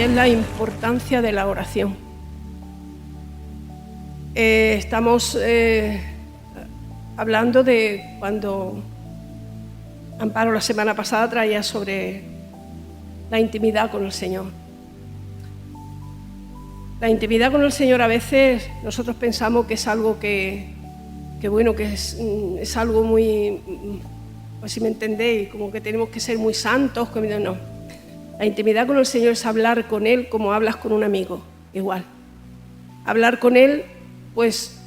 es la importancia de la oración. Estamos hablando de cuando Amparo la semana pasada traía sobre la intimidad con el Señor. La intimidad con el Señor a veces nosotros pensamos que es algo que es algo muy, pues si me entendéis, como que tenemos que ser muy santos. No. La intimidad con el Señor es hablar con Él como hablas con un amigo, igual. Hablar con Él, pues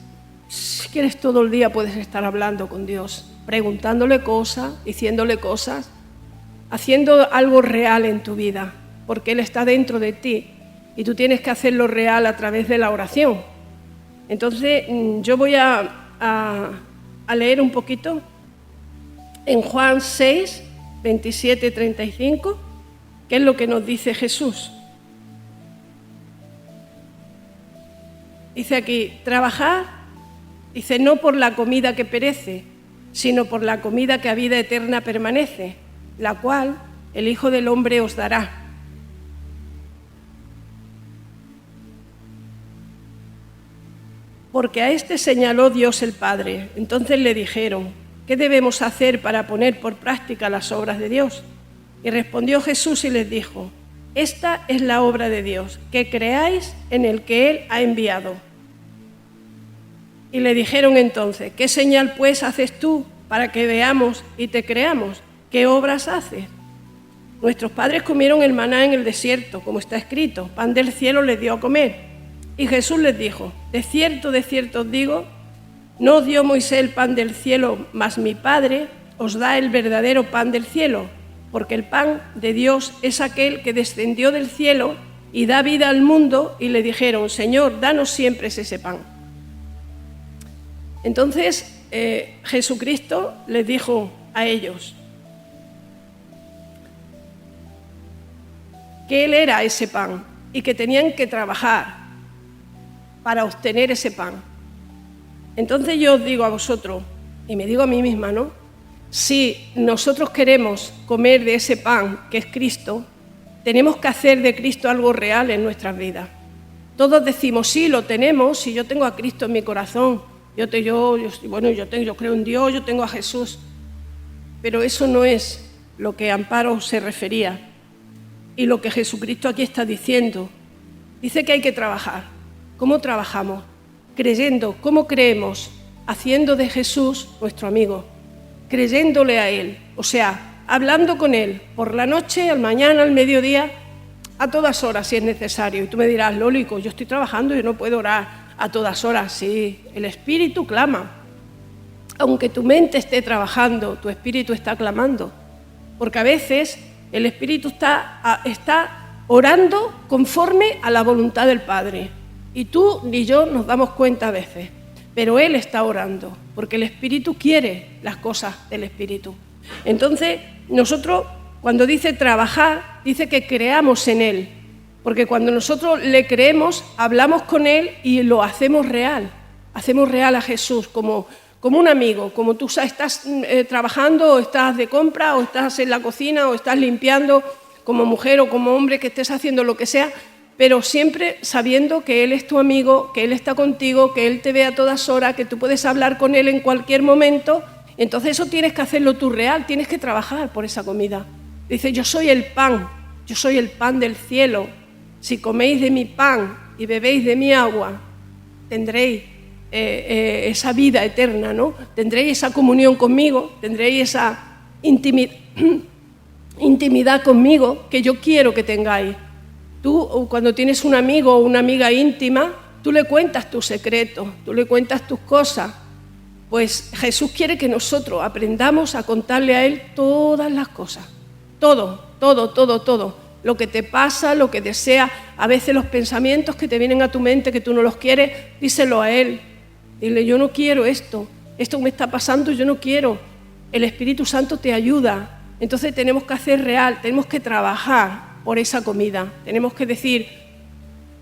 si quieres todo el día puedes estar hablando con Dios, preguntándole cosas, diciéndole cosas, haciendo algo real en tu vida, porque Él está dentro de ti y tú tienes que hacerlo real a través de la oración. Entonces yo voy a leer un poquito en Juan 6, 27, 35, que es lo que nos dice Jesús. Dice aquí, trabajad, dice, no por la comida que perece, sino por la comida que a vida eterna permanece, la cual el Hijo del Hombre os dará. Porque a este señaló Dios el Padre. Entonces le dijeron, ¿qué debemos hacer para poner por práctica las obras de Dios? Y respondió Jesús y les dijo, esta es la obra de Dios, que creáis en el que Él ha enviado. Y le dijeron entonces, ¿qué señal pues haces tú para que veamos y te creamos? ¿Qué obras haces? Nuestros padres comieron el maná en el desierto, como está escrito, pan del cielo les dio a comer. Y Jesús les dijo, de cierto os digo, no os dio Moisés el pan del cielo, mas mi Padre os da el verdadero pan del cielo, porque el pan de Dios es aquel que descendió del cielo y da vida al mundo. Y le dijeron, Señor, danos siempre ese pan. Entonces Jesucristo les dijo a ellos que Él era ese pan y que tenían que trabajar para obtener ese pan. Entonces yo os digo a vosotros, y me digo a mí misma, ¿no? Si nosotros queremos comer de ese pan que es Cristo, tenemos que hacer de Cristo algo real en nuestras vidas. Todos decimos, sí, lo tenemos, si yo tengo a Cristo en mi corazón, yo creo en Dios, yo tengo a Jesús, pero eso no es lo que Amparo se refería y lo que Jesucristo aquí está diciendo. Dice que hay que trabajar. ¿Cómo trabajamos? Creyendo. ¿Cómo creemos? Haciendo de Jesús nuestro amigo, creyéndole a Él, o sea, hablando con Él por la noche, al mañana, al mediodía, a todas horas si es necesario. Y tú me dirás, Lólico, yo estoy trabajando y no puedo orar a todas horas. Sí, el Espíritu clama. Aunque tu mente esté trabajando, tu Espíritu está clamando, porque a veces el Espíritu está orando conforme a la voluntad del Padre. Y tú ni yo nos damos cuenta a veces, pero Él está orando, porque el Espíritu quiere las cosas del Espíritu. Entonces, nosotros, cuando dice trabajar, dice que creamos en Él, porque cuando nosotros le creemos, hablamos con Él y lo hacemos real a Jesús, como un amigo, como tú estás trabajando, o estás de compra, o estás en la cocina, o estás limpiando, como mujer o como hombre que estés haciendo lo que sea, pero siempre sabiendo que Él es tu amigo, que Él está contigo, que Él te ve a todas horas, que tú puedes hablar con Él en cualquier momento. Entonces eso tienes que hacerlo tú real, tienes que trabajar por esa comida. Dice, yo soy el pan del cielo. Si coméis de mi pan y bebéis de mi agua, tendréis esa vida eterna, ¿no? Tendréis esa comunión conmigo, tendréis esa intimidad conmigo que yo quiero que tengáis. Tú, cuando tienes un amigo o una amiga íntima, tú le cuentas tus secretos, tú le cuentas tus cosas. Pues Jesús quiere que nosotros aprendamos a contarle a Él todas las cosas. Todo. Lo que te pasa, lo que deseas, a veces los pensamientos que te vienen a tu mente que tú no los quieres, díselo a Él. Dile, yo no quiero esto me está pasando, yo no quiero. El Espíritu Santo te ayuda. Entonces tenemos que hacer real, tenemos que trabajar por esa comida. Tenemos que decir,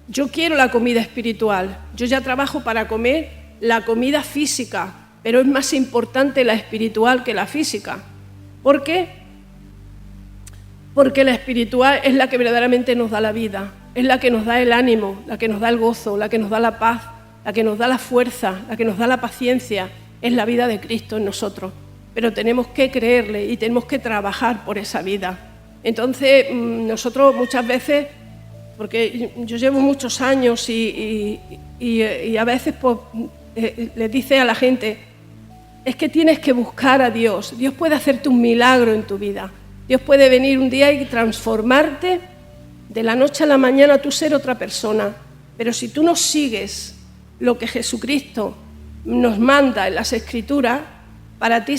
yo quiero la comida espiritual, yo ya trabajo para comer la comida física, pero es más importante la espiritual que la física. ¿Por qué? Porque la espiritual es la que verdaderamente nos da la vida. es la que nos da el ánimo, la que nos da el gozo, la que nos da la paz, la que nos da la fuerza, la que nos da la paciencia, es la vida de Cristo en nosotros. Pero tenemos que creerle y tenemos que trabajar por esa vida. Entonces, nosotros muchas veces, porque yo llevo muchos años y a veces pues, les dice a la gente, es que tienes que buscar a Dios. Dios puede hacerte un milagro en tu vida. Dios puede venir un día y transformarte de la noche a la mañana, tú ser otra persona. Pero si tú no sigues lo que Jesucristo nos manda en las Escrituras, para ti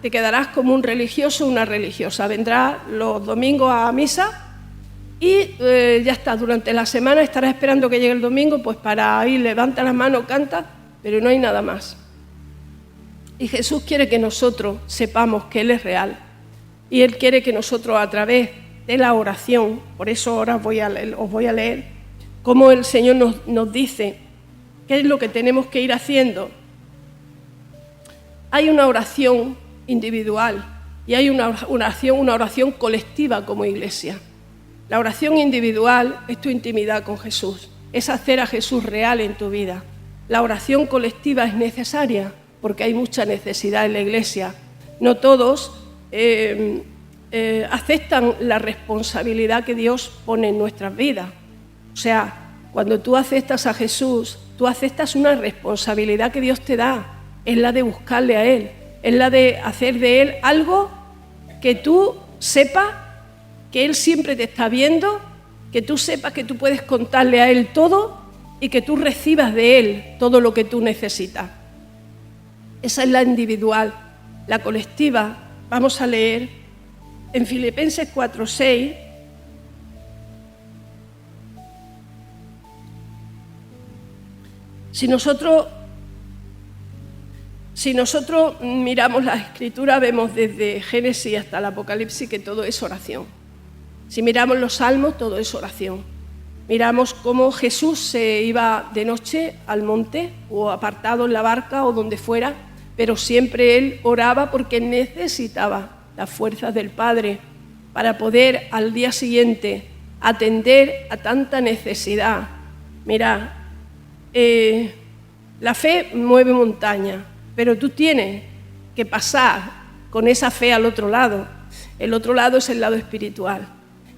te quedarás como un religioso o una religiosa. Vendrás los domingos a misa y ya está, durante la semana estarás esperando que llegue el domingo pues para ir, levanta las manos, canta, pero no hay nada más. Y Jesús quiere que nosotros sepamos que Él es real y Él quiere que nosotros a través de la oración, por eso ahora os voy a leer cómo el Señor nos dice qué es lo que tenemos que ir haciendo. Hay una oración individual y hay una oración colectiva como iglesia. La oración individual es tu intimidad con Jesús, es hacer a Jesús real en tu vida. La oración colectiva es necesaria porque hay mucha necesidad en la iglesia. No todos aceptan la responsabilidad que Dios pone en nuestras vidas. O sea, cuando tú aceptas a Jesús, tú aceptas una responsabilidad que Dios te da, es la de buscarle a Él, es la de hacer de Él algo que tú sepas que Él siempre te está viendo, que tú sepas que tú puedes contarle a Él todo y que tú recibas de Él todo lo que tú necesitas. Esa es la individual. La colectiva, vamos a leer en Filipenses 4:6. Si nosotros miramos la Escritura, vemos desde Génesis hasta el Apocalipsis que todo es oración. Si miramos los Salmos, todo es oración. Miramos cómo Jesús se iba de noche al monte o apartado en la barca o donde fuera, pero siempre Él oraba porque necesitaba las fuerzas del Padre para poder al día siguiente atender a tanta necesidad. Mirad, la fe mueve montañas, pero tú tienes que pasar con esa fe al otro lado. El otro lado es el lado espiritual.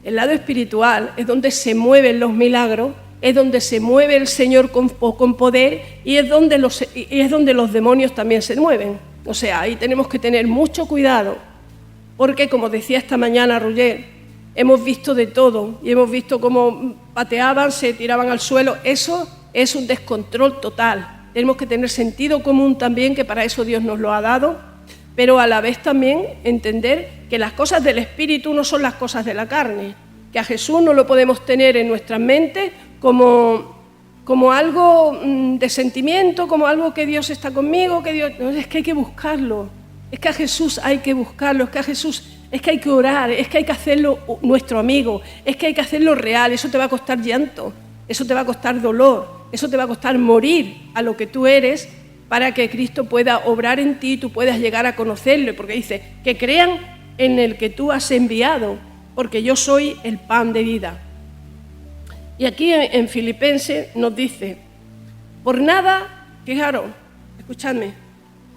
El lado espiritual es donde se mueven los milagros, es donde se mueve el Señor con poder y es donde los demonios también se mueven. O sea, ahí tenemos que tener mucho cuidado, porque como decía esta mañana Roger, hemos visto de todo y hemos visto cómo pateaban, se tiraban al suelo. Eso es un descontrol total. Tenemos que tener sentido común también, que para eso Dios nos lo ha dado, pero a la vez también entender que las cosas del Espíritu no son las cosas de la carne, que a Jesús no lo podemos tener en nuestras mentes como algo de sentimiento, como algo que Dios está conmigo, que Dios... No, es que hay que buscarlo, es que a Jesús hay que buscarlo, es que a Jesús es que hay que orar, es que hay que hacerlo nuestro amigo, es que hay que hacerlo real. Eso te va a costar llanto, eso te va a costar dolor, eso te va a costar morir a lo que tú eres para que Cristo pueda obrar en ti y tú puedas llegar a conocerlo, porque dice que crean en el que tú has enviado, porque yo soy el pan de vida. Y aquí en Filipenses nos dice, por nada, fijaros, escuchadme,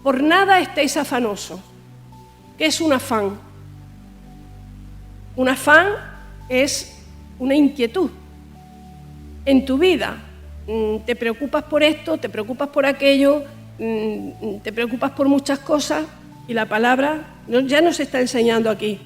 por nada estéis afanosos. ¿Qué es un afán? Un afán es una inquietud en tu vida. Te preocupas por esto, te preocupas por aquello, te preocupas por muchas cosas y la palabra ya nos está enseñando aquí.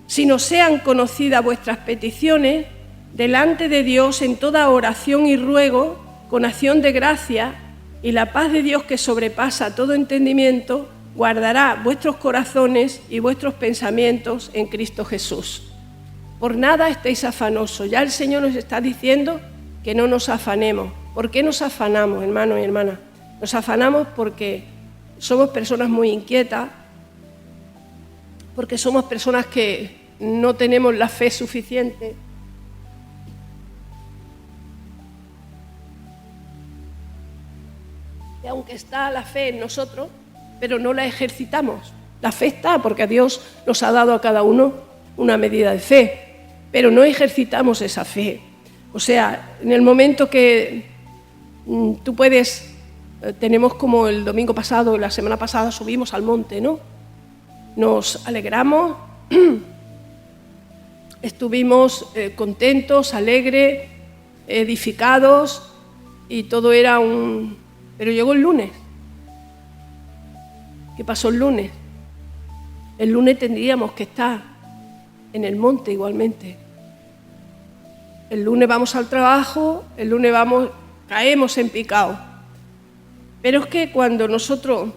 Si no sean conocidas vuestras peticiones delante de Dios en toda oración y ruego, con acción de gracia, y la paz de Dios que sobrepasa todo entendimiento, guardará vuestros corazones y vuestros pensamientos en Cristo Jesús. Por nada estéis afanosos. Ya el Señor nos está diciendo que no nos afanemos. ¿Por qué nos afanamos, hermanos y hermanas? Nos afanamos porque somos personas muy inquietas, porque somos personas que no tenemos la fe suficiente. Y aunque está la fe en nosotros, pero no la ejercitamos. La fe está porque Dios nos ha dado a cada uno una medida de fe, pero no ejercitamos esa fe. O sea, en el momento que tú puedes, tenemos como el domingo pasado, la semana pasada subimos al monte, ¿no? Nos alegramos, estuvimos contentos, alegres, edificados y todo era un... Pero llegó el lunes. ¿Qué pasó el lunes? El lunes tendríamos que estar en el monte igualmente. El lunes vamos al trabajo, el lunes caemos en picado. Pero es que cuando nosotros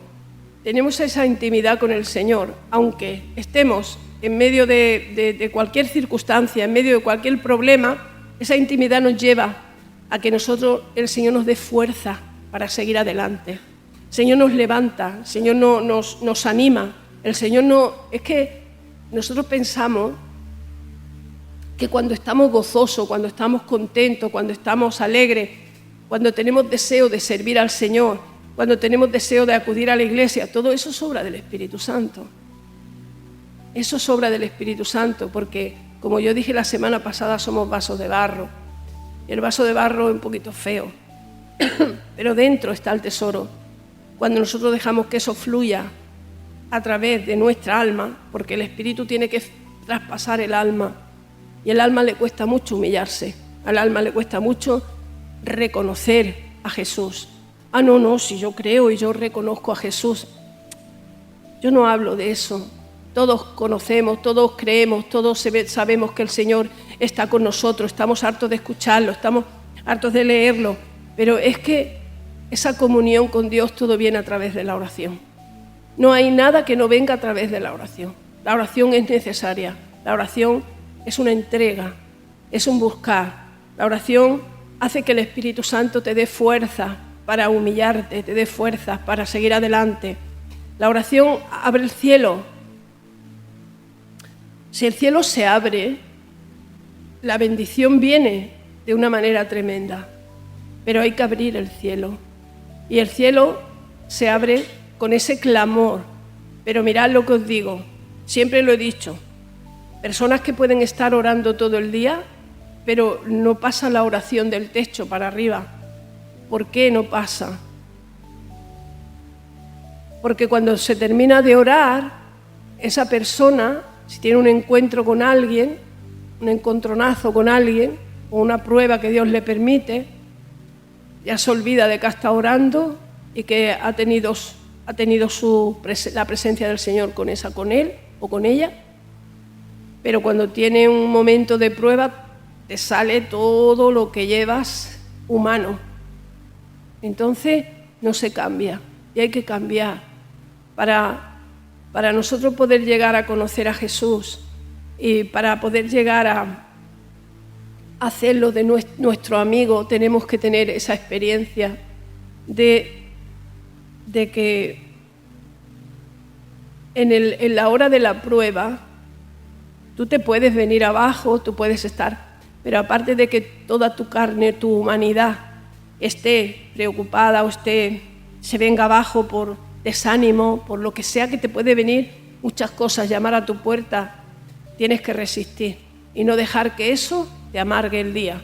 tenemos esa intimidad con el Señor, aunque estemos en medio de cualquier circunstancia, en medio de cualquier problema, esa intimidad nos lleva a que el Señor nos dé fuerza para seguir adelante. El Señor nos levanta, el Señor nos anima. El Señor no... Es que nosotros pensamos que cuando estamos gozosos, cuando estamos contentos, cuando estamos alegres, cuando tenemos deseo de servir al Señor, cuando tenemos deseo de acudir a la iglesia, todo eso es obra del Espíritu Santo. Eso es obra del Espíritu Santo, porque, como yo dije la semana pasada, somos vasos de barro. Y el vaso de barro es un poquito feo, pero dentro está el tesoro. Cuando nosotros dejamos que eso fluya a través de nuestra alma, porque el Espíritu tiene que traspasar el alma, y al alma le cuesta mucho humillarse, al alma le cuesta mucho reconocer a Jesús. No, si yo creo y yo reconozco a Jesús. Yo no hablo de eso. Todos conocemos, todos creemos, todos sabemos que el Señor está con nosotros, estamos hartos de escucharlo, estamos hartos de leerlo, pero es que esa comunión con Dios todo viene a través de la oración. No hay nada que no venga a través de la oración. La oración es necesaria, la oración es una entrega, es un buscar. La oración hace que el Espíritu Santo te dé fuerza para humillarte, te dé fuerzas para seguir adelante. La oración abre el cielo. Si el cielo se abre, la bendición viene de una manera tremenda, pero hay que abrir el cielo. Y el cielo se abre con ese clamor. Pero mirad lo que os digo, siempre lo he dicho, personas que pueden estar orando todo el día, pero no pasa la oración del techo para arriba. ¿Por qué no pasa? Porque cuando se termina de orar, esa persona, si tiene un encuentro con alguien, un encontronazo con alguien, o una prueba que Dios le permite, ya se olvida de que está orando y que ha tenido la presencia del Señor con él o con ella. Pero cuando tiene un momento de prueba, te sale todo lo que llevas humano. Entonces no se cambia y hay que cambiar para nosotros poder llegar a conocer a Jesús y para poder llegar a hacerlo de nuestro amigo. Tenemos que tener esa experiencia de que en la hora de la prueba tú te puedes venir abajo, tú puedes estar, pero aparte de que toda tu carne, tu humanidad esté preocupada o se venga abajo por desánimo, por lo que sea que te puede venir, muchas cosas, llamar a tu puerta, tienes que resistir y no dejar que eso te amargue el día.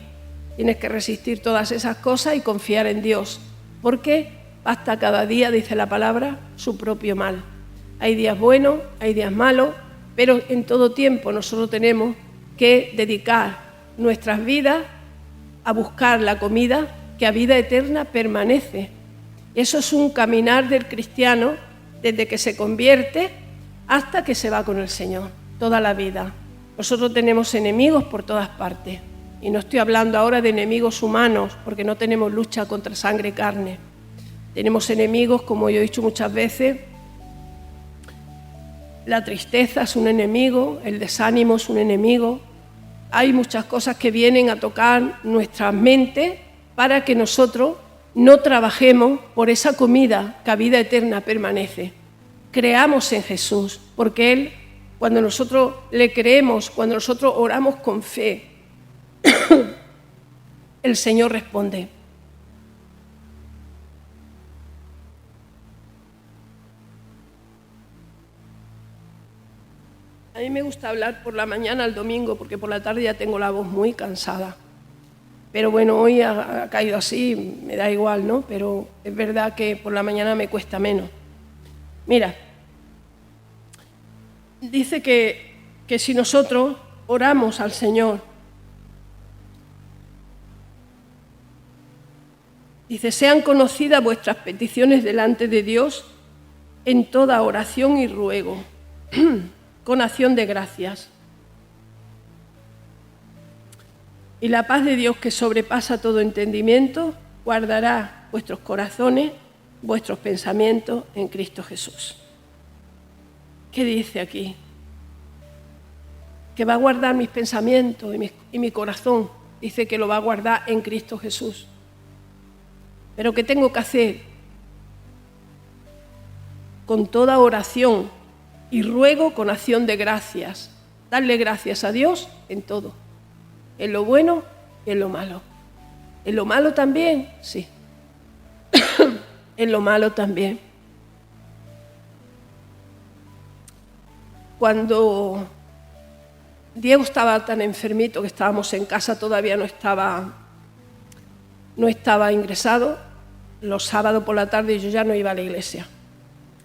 Tienes que resistir todas esas cosas y confiar en Dios, porque basta cada día, dice la palabra, su propio mal. Hay días buenos, hay días malos, pero en todo tiempo nosotros tenemos que dedicar nuestras vidas a buscar la comida que a vida eterna permanece. Eso es un caminar del cristiano desde que se convierte hasta que se va con el Señor, toda la vida. Nosotros tenemos enemigos por todas partes. Y no estoy hablando ahora de enemigos humanos, porque no tenemos lucha contra sangre y carne. Tenemos enemigos, como yo he dicho muchas veces, la tristeza es un enemigo, el desánimo es un enemigo. Hay muchas cosas que vienen a tocar nuestra mente para que nosotros no trabajemos por esa comida que a vida eterna permanece. Creamos en Jesús, porque Él, cuando nosotros le creemos, cuando nosotros oramos con fe, el Señor responde. A mí me gusta hablar por la mañana el domingo, porque por la tarde ya tengo la voz muy cansada. Pero bueno, hoy ha caído así, me da igual, ¿no? Pero es verdad que por la mañana me cuesta menos. Mira, dice que si nosotros oramos al Señor, dice, sean conocidas vuestras peticiones delante de Dios en toda oración y ruego, con acción de gracias. Y la paz de Dios, que sobrepasa todo entendimiento, guardará vuestros corazones, vuestros pensamientos en Cristo Jesús. ¿Qué dice aquí? Que va a guardar mis pensamientos y mi corazón. Dice que lo va a guardar en Cristo Jesús. Pero ¿qué tengo que hacer? Con toda oración y ruego con acción de gracias. Darle gracias a Dios en todo. En lo bueno y en lo malo. ¿En lo malo también? Sí. En lo malo también. Cuando Diego estaba tan enfermito que estábamos en casa, todavía no estaba ingresado, los sábados por la tarde yo ya no iba a la iglesia.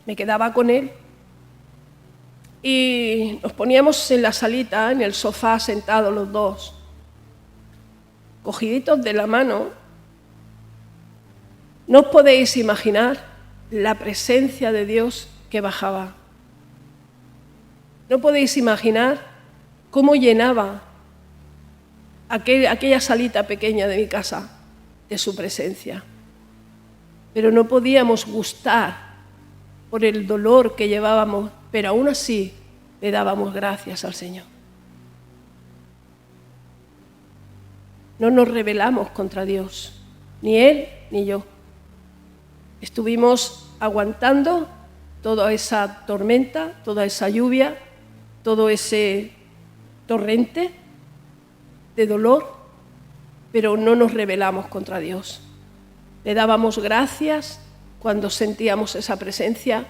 Me quedaba con él y nos poníamos en la salita, en el sofá, sentados los dos, cogiditos de la mano. No os podéis imaginar la presencia de Dios que bajaba. No podéis imaginar cómo llenaba aquella salita pequeña de mi casa de su presencia. Pero no podíamos gustar por el dolor que llevábamos, pero aún así le dábamos gracias al Señor. No nos rebelamos contra Dios, ni Él ni yo. Estuvimos aguantando toda esa tormenta, toda esa lluvia, todo ese torrente de dolor, pero no nos rebelamos contra Dios. Le dábamos gracias cuando sentíamos esa presencia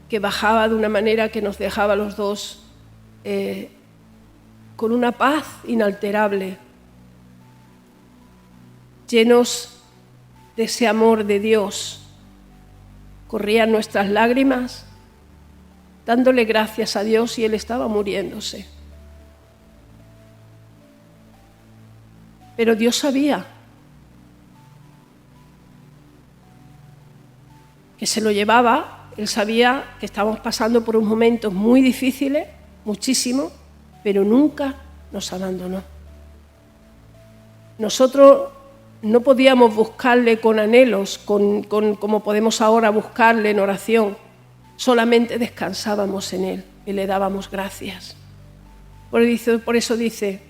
que bajaba de una manera que nos dejaba a los dos con una paz inalterable, llenos de ese amor de Dios. Corrían nuestras lágrimas, dándole gracias a Dios, y Él estaba muriéndose. Pero Dios sabía que se lo llevaba. Él sabía que estábamos pasando por unos momentos muy difíciles, muchísimo, pero nunca nos abandonó. Nosotros no podíamos buscarle con anhelos, como podemos ahora buscarle en oración. Solamente descansábamos en Él y le dábamos gracias. Por eso dice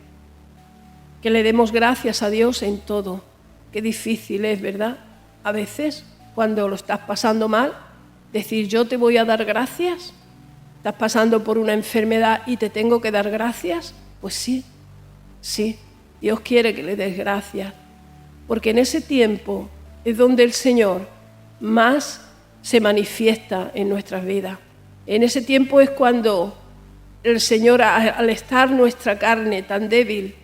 que le demos gracias a Dios en todo. Qué difícil es, ¿verdad? A veces, cuando lo estás pasando mal, decir yo te voy a dar gracias. ¿Estás pasando por una enfermedad y te tengo que dar gracias? Pues sí, Dios quiere que le des gracias. Porque en ese tiempo es donde el Señor más se manifiesta en nuestras vidas. En ese tiempo es cuando el Señor, al estar nuestra carne tan débil,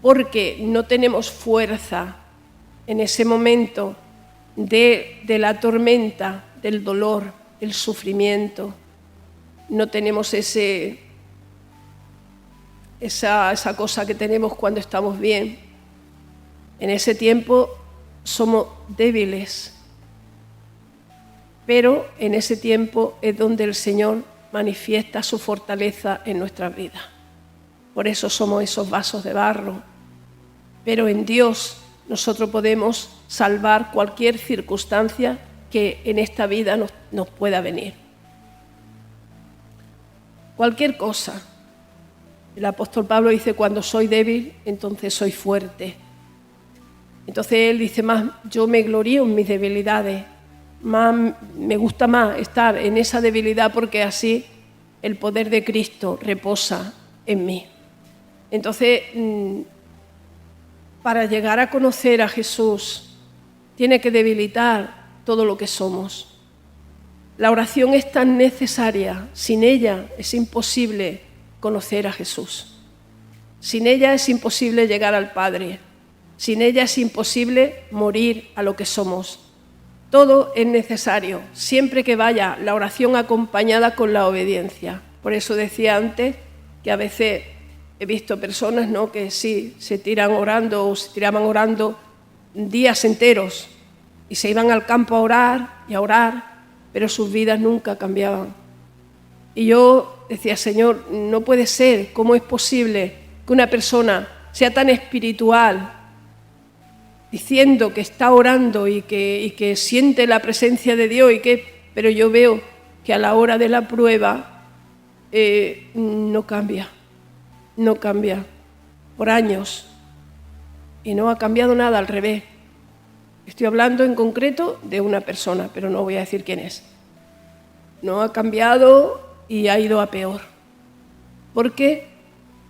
porque no tenemos fuerza en ese momento de la tormenta, del dolor, del sufrimiento, no tenemos esa cosa que tenemos cuando estamos bien. En ese tiempo somos débiles, pero en ese tiempo es donde el Señor manifiesta su fortaleza en nuestras vidas. Por eso somos esos vasos de barro. Pero en Dios nosotros podemos salvar cualquier circunstancia que en esta vida nos pueda venir. Cualquier cosa. El apóstol Pablo dice, cuando soy débil, entonces soy fuerte. Entonces él dice, más yo me glorío en mis debilidades, me gusta más estar en esa debilidad porque así el poder de Cristo reposa en mí. Entonces, para llegar a conocer a Jesús, tiene que debilitar todo lo que somos. La oración es tan necesaria, sin ella es imposible conocer a Jesús. Sin ella es imposible llegar al Padre. Sin ella es imposible morir a lo que somos. Todo es necesario, siempre que vaya la oración acompañada con la obediencia. Por eso decía antes que a veces he visto personas, ¿no?, que sí, se tiran orando o se tiraban orando días enteros y se iban al campo a orar, pero sus vidas nunca cambiaban. Y yo decía, Señor, no puede ser, ¿cómo es posible que una persona sea tan espiritual, diciendo que está orando y que siente la presencia de Dios, pero yo veo que a la hora de la prueba no cambia por años y no ha cambiado nada, al revés. Estoy hablando en concreto de una persona, pero no voy a decir quién es. No ha cambiado y ha ido a peor. ¿Por qué?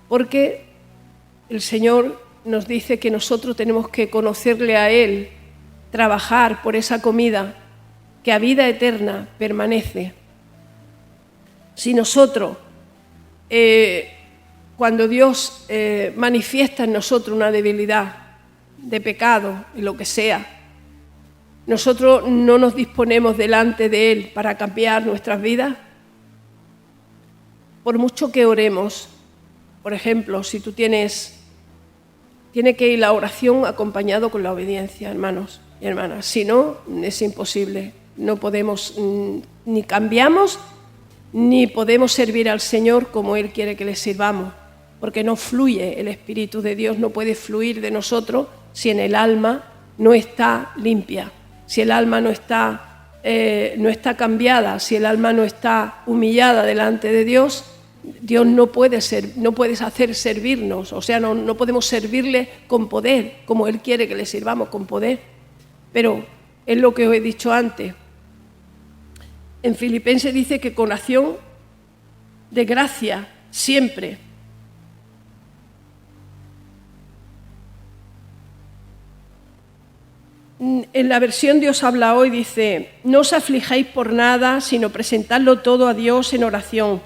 Porque el Señor nos dice que nosotros tenemos que conocerle a Él, trabajar por esa comida que a vida eterna permanece. Si nosotros, cuando Dios manifiesta en nosotros una debilidad de pecado, y lo que sea, nosotros no nos disponemos delante de Él para cambiar nuestras vidas, por mucho que oremos. Por ejemplo, si tú tiene que ir la oración acompañado con la obediencia, hermanos y hermanas. Si no, es imposible. No podemos, ni cambiamos, ni podemos servir al Señor como Él quiere que le sirvamos, porque no fluye el Espíritu de Dios, no puede fluir de nosotros si en el alma no está limpia, si el alma no está cambiada, si el alma no está humillada delante de Dios. Dios no puede hacer servirnos, o sea, no podemos servirle con poder, como Él quiere que le sirvamos con poder. Pero es lo que os he dicho antes. En Filipenses dice que con acción de gracia siempre. En la versión Dios habla hoy dice: no os aflijáis por nada, sino presentadlo todo a Dios en oración.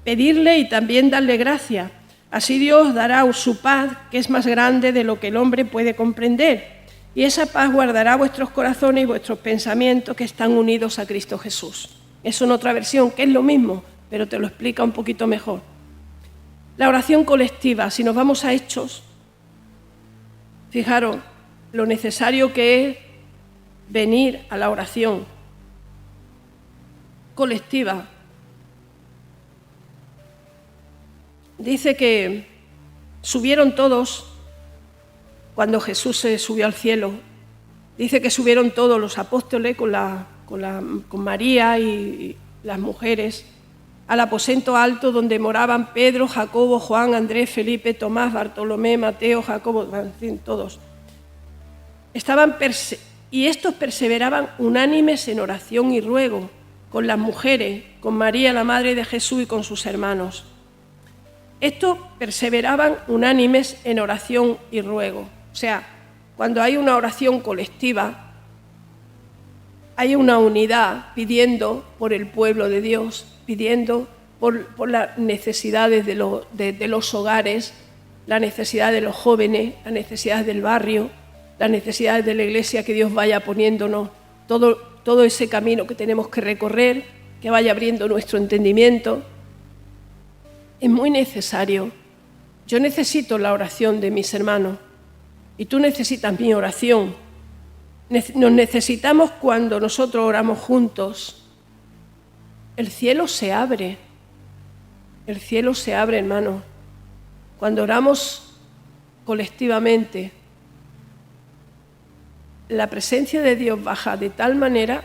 Pedirle y también darle gracia. Así Dios dará su paz, que es más grande de lo que el hombre puede comprender. Y esa paz guardará vuestros corazones y vuestros pensamientos que están unidos a Cristo Jesús. Eso en otra versión, que es lo mismo, pero te lo explica un poquito mejor. La oración colectiva, si nos vamos a Hechos, fijaros lo necesario que es venir a la oración colectiva. Dice que subieron todos cuando Jesús se subió al cielo. Dice que subieron todos los apóstoles con María y las mujeres al aposento alto donde moraban Pedro, Jacobo, Juan, Andrés, Felipe, Tomás, Bartolomé, Mateo, Jacobo, en fin, todos. Y estos perseveraban unánimes en oración y ruego con las mujeres, con María, la madre de Jesús, y con sus hermanos. Estos perseveraban unánimes en oración y ruego. O sea, cuando hay una oración colectiva, hay una unidad pidiendo por el pueblo de Dios, pidiendo por las necesidades de los hogares, las necesidades de los jóvenes, las necesidades del barrio, las necesidades de la iglesia, que Dios vaya poniéndonos todo ese camino que tenemos que recorrer, que vaya abriendo nuestro entendimiento. Es muy necesario. Yo necesito la oración de mis hermanos y tú necesitas mi oración. Nos necesitamos cuando nosotros oramos juntos. El cielo se abre. El cielo se abre, hermanos. Cuando oramos colectivamente, la presencia de Dios baja de tal manera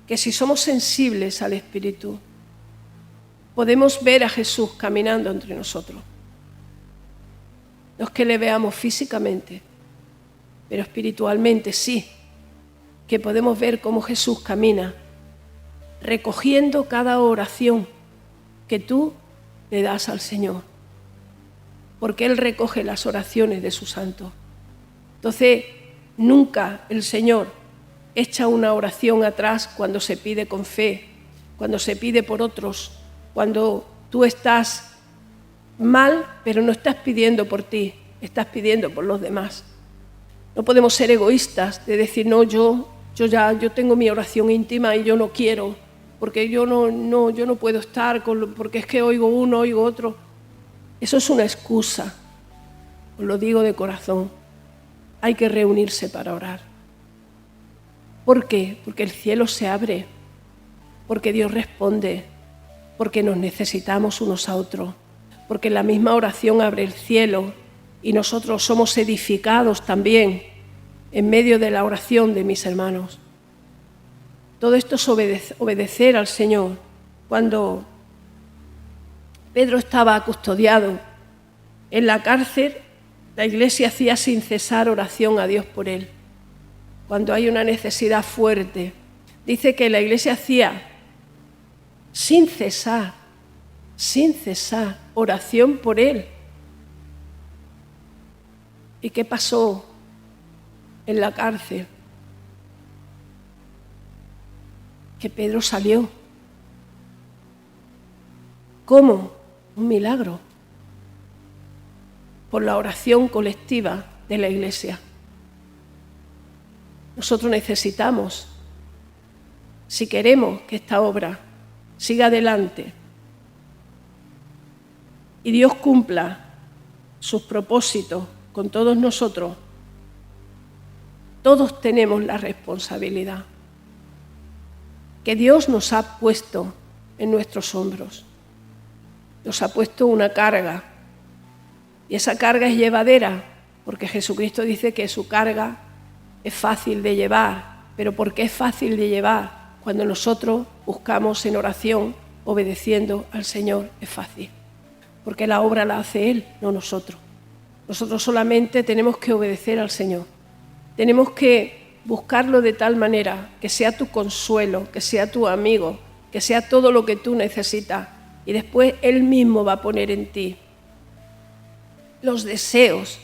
que si somos sensibles al Espíritu, podemos ver a Jesús caminando entre nosotros. No es que le veamos físicamente, pero espiritualmente sí, que podemos ver cómo Jesús camina, recogiendo cada oración que tú le das al Señor, porque Él recoge las oraciones de sus santos. Entonces, nunca el Señor echa una oración atrás cuando se pide con fe, cuando se pide por otros, cuando tú estás mal, pero no estás pidiendo por ti, estás pidiendo por los demás. No podemos ser egoístas de decir, no, yo tengo mi oración íntima y yo no quiero, porque yo no puedo estar, porque es que oigo uno, oigo otro. Eso es una excusa, os lo digo de corazón. Hay que reunirse para orar. ¿Por qué? Porque el cielo se abre, porque Dios responde, porque nos necesitamos unos a otros, porque la misma oración abre el cielo y nosotros somos edificados también en medio de la oración de mis hermanos. Todo esto es obedecer al Señor. Cuando Pedro estaba custodiado en la cárcel, la Iglesia hacía sin cesar oración a Dios por él. Cuando hay una necesidad fuerte, dice que la Iglesia hacía sin cesar, oración por él. ¿Y qué pasó en la cárcel? Que Pedro salió. ¿Cómo? Un milagro. Por la oración colectiva de la Iglesia. Nosotros necesitamos, si queremos que esta obra siga adelante y Dios cumpla sus propósitos con todos nosotros, todos tenemos la responsabilidad que Dios nos ha puesto en nuestros hombros. Nos ha puesto una carga, y esa carga es llevadera, porque Jesucristo dice que su carga es fácil de llevar. ¿Pero por qué es fácil de llevar? Cuando nosotros buscamos en oración, obedeciendo al Señor, es fácil. Porque la obra la hace Él, no nosotros. Nosotros solamente tenemos que obedecer al Señor. Tenemos que buscarlo de tal manera que sea tu consuelo, que sea tu amigo, que sea todo lo que tú necesitas. Y después Él mismo va a poner en ti los deseos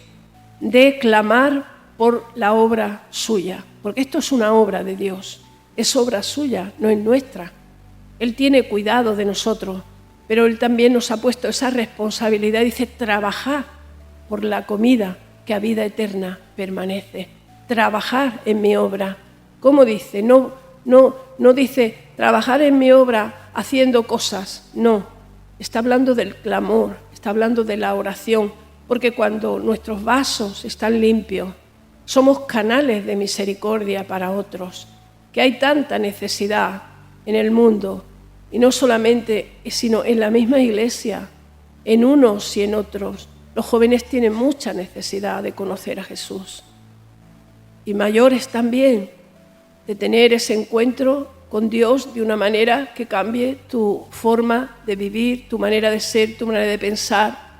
de clamar por la obra suya. Porque esto es una obra de Dios, es obra suya, no es nuestra. Él tiene cuidado de nosotros, pero Él también nos ha puesto esa responsabilidad. Dice, trabajad por la comida que a vida eterna permanece. Trabajar en mi obra. ¿Cómo dice? No dice trabajar en mi obra haciendo cosas. No, está hablando del clamor, está hablando de la oración, porque cuando nuestros vasos están limpios, somos canales de misericordia para otros, que hay tanta necesidad en el mundo, y no solamente, sino en la misma Iglesia, en unos y en otros. Los jóvenes tienen mucha necesidad de conocer a Jesús. Y mayores también, de tener ese encuentro con Dios de una manera que cambie tu forma de vivir, tu manera de ser, tu manera de pensar,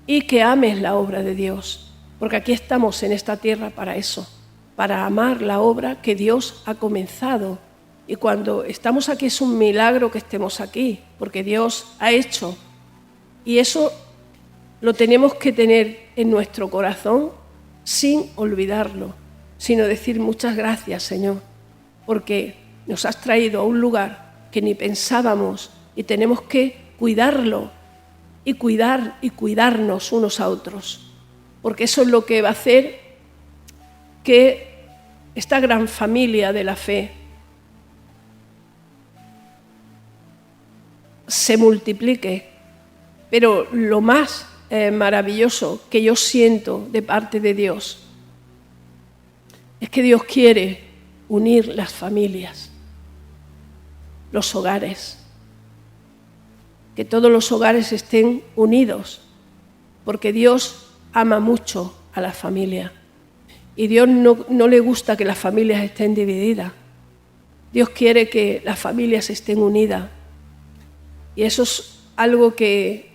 y que ames la obra de Dios. Porque aquí estamos en esta tierra para eso, para amar la obra que Dios ha comenzado. Y cuando estamos aquí es un milagro que estemos aquí, porque Dios ha hecho. Y eso lo tenemos que tener en nuestro corazón sin olvidarlo, sino decir muchas gracias, Señor, porque nos has traído a un lugar que ni pensábamos y tenemos que cuidarlo y cuidarnos unos a otros, porque eso es lo que va a hacer que esta gran familia de la fe se multiplique. Pero lo más maravilloso que yo siento de parte de Dios es que Dios quiere unir las familias, los hogares, que todos los hogares estén unidos, porque Dios ama mucho a la familia y Dios no le gusta que las familias estén divididas. Dios quiere que las familias estén unidas, y eso es algo que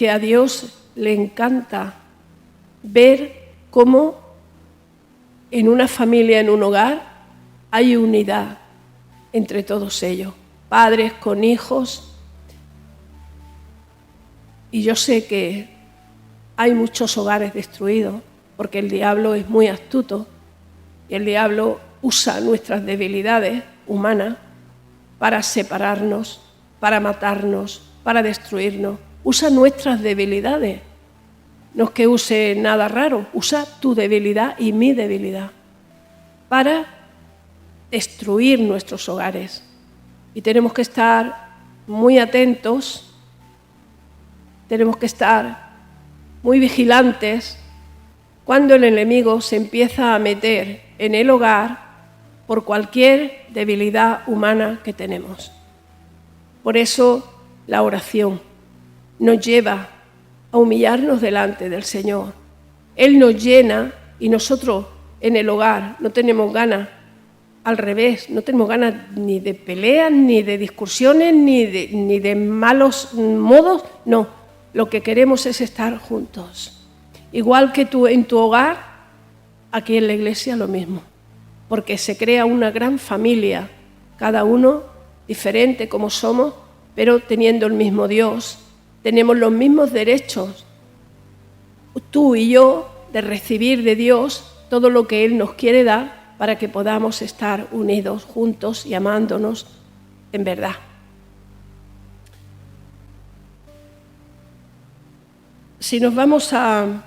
a Dios le encanta, ver cómo en una familia, en un hogar, hay unidad entre todos ellos, padres con hijos. Y yo sé que hay muchos hogares destruidos, porque el diablo es muy astuto y el diablo usa nuestras debilidades humanas para separarnos, para matarnos, para destruirnos. Usa nuestras debilidades no es que use nada raro, usa tu debilidad y mi debilidad para destruir nuestros hogares. Y tenemos que estar muy atentos, tenemos que estar muy vigilantes cuando el enemigo se empieza a meter en el hogar por cualquier debilidad humana que tenemos. Por eso la oración nos lleva a humillarnos delante del Señor. Él nos llena y nosotros en el hogar no tenemos ganas, al revés, no tenemos ganas ni de peleas, ni de discusiones, ni de malos modos, no. Lo que queremos es estar juntos. Igual que tú en tu hogar, aquí en la iglesia lo mismo, porque se crea una gran familia, cada uno diferente como somos, pero teniendo el mismo Dios, tenemos los mismos derechos, tú y yo, de recibir de Dios todo lo que Él nos quiere dar para que podamos estar unidos, juntos y amándonos en verdad. Si nos vamos a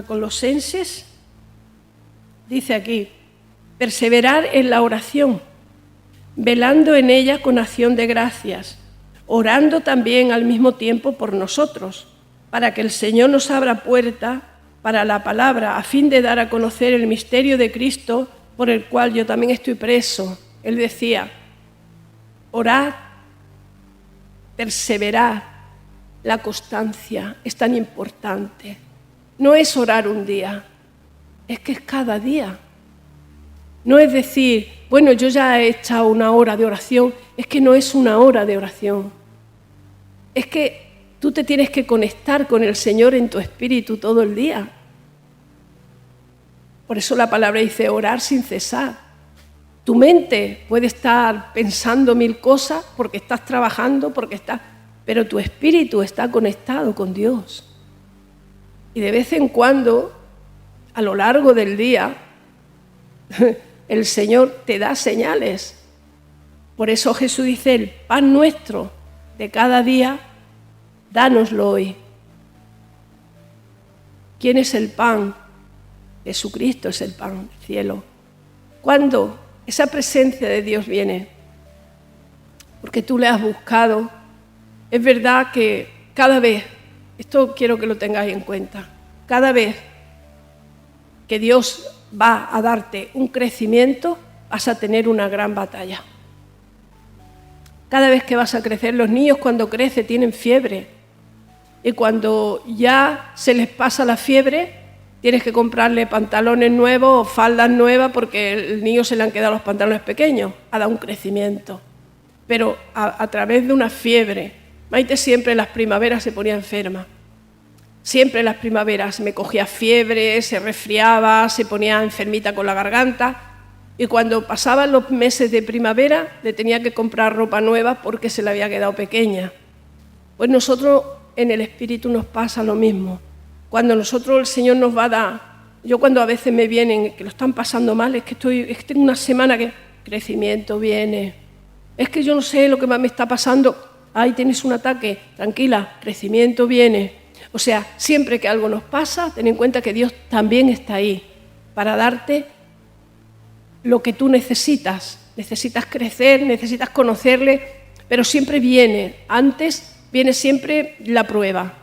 Colosenses, dice aquí, perseverar en la oración, velando en ella con acción de gracias, orando también al mismo tiempo por nosotros, para que el Señor nos abra puerta para la palabra, a fin de dar a conocer el misterio de Cristo, por el cual yo también estoy preso. Él decía, orad, perseverar, la constancia es tan importante. No es orar un día, es que es cada día. No es decir, bueno, yo ya he echado una hora de oración, es que no es una hora de oración. Es que tú te tienes que conectar con el Señor en tu espíritu todo el día. Por eso la palabra dice orar sin cesar. Tu mente puede estar pensando mil cosas porque estás trabajando, pero tu espíritu está conectado con Dios. Y de vez en cuando, a lo largo del día, el Señor te da señales. Por eso Jesús dice, el pan nuestro de cada día, dánoslo hoy. ¿Quién es el pan? Jesucristo es el pan del cielo. ¿Cuándo esa presencia de Dios viene? Porque tú le has buscado. Es verdad que cada vez, esto quiero que lo tengáis en cuenta, cada vez que Dios va a darte un crecimiento, vas a tener una gran batalla. Cada vez que vas a crecer, los niños cuando crecen tienen fiebre y cuando ya se les pasa la fiebre, tienes que comprarle pantalones nuevos o faldas nuevas porque al niño se le han quedado los pantalones pequeños, ha dado un crecimiento. Pero a través de una fiebre, Maite siempre en las primaveras se ponía enferma. Siempre en las primaveras me cogía fiebre, se resfriaba, se ponía enfermita con la garganta y cuando pasaban los meses de primavera le tenía que comprar ropa nueva porque se le había quedado pequeña. Pues nosotros en el espíritu nos pasa lo mismo. Cuando nosotros el Señor nos va a dar, yo cuando a veces me vienen que lo están pasando mal, es que tengo una semana que crecimiento viene, es que yo no sé lo que más me está pasando, ay, tienes un ataque, tranquila, crecimiento viene. O sea, siempre que algo nos pasa, ten en cuenta que Dios también está ahí para darte lo que tú necesitas. Necesitas crecer, necesitas conocerle, pero siempre viene siempre la prueba.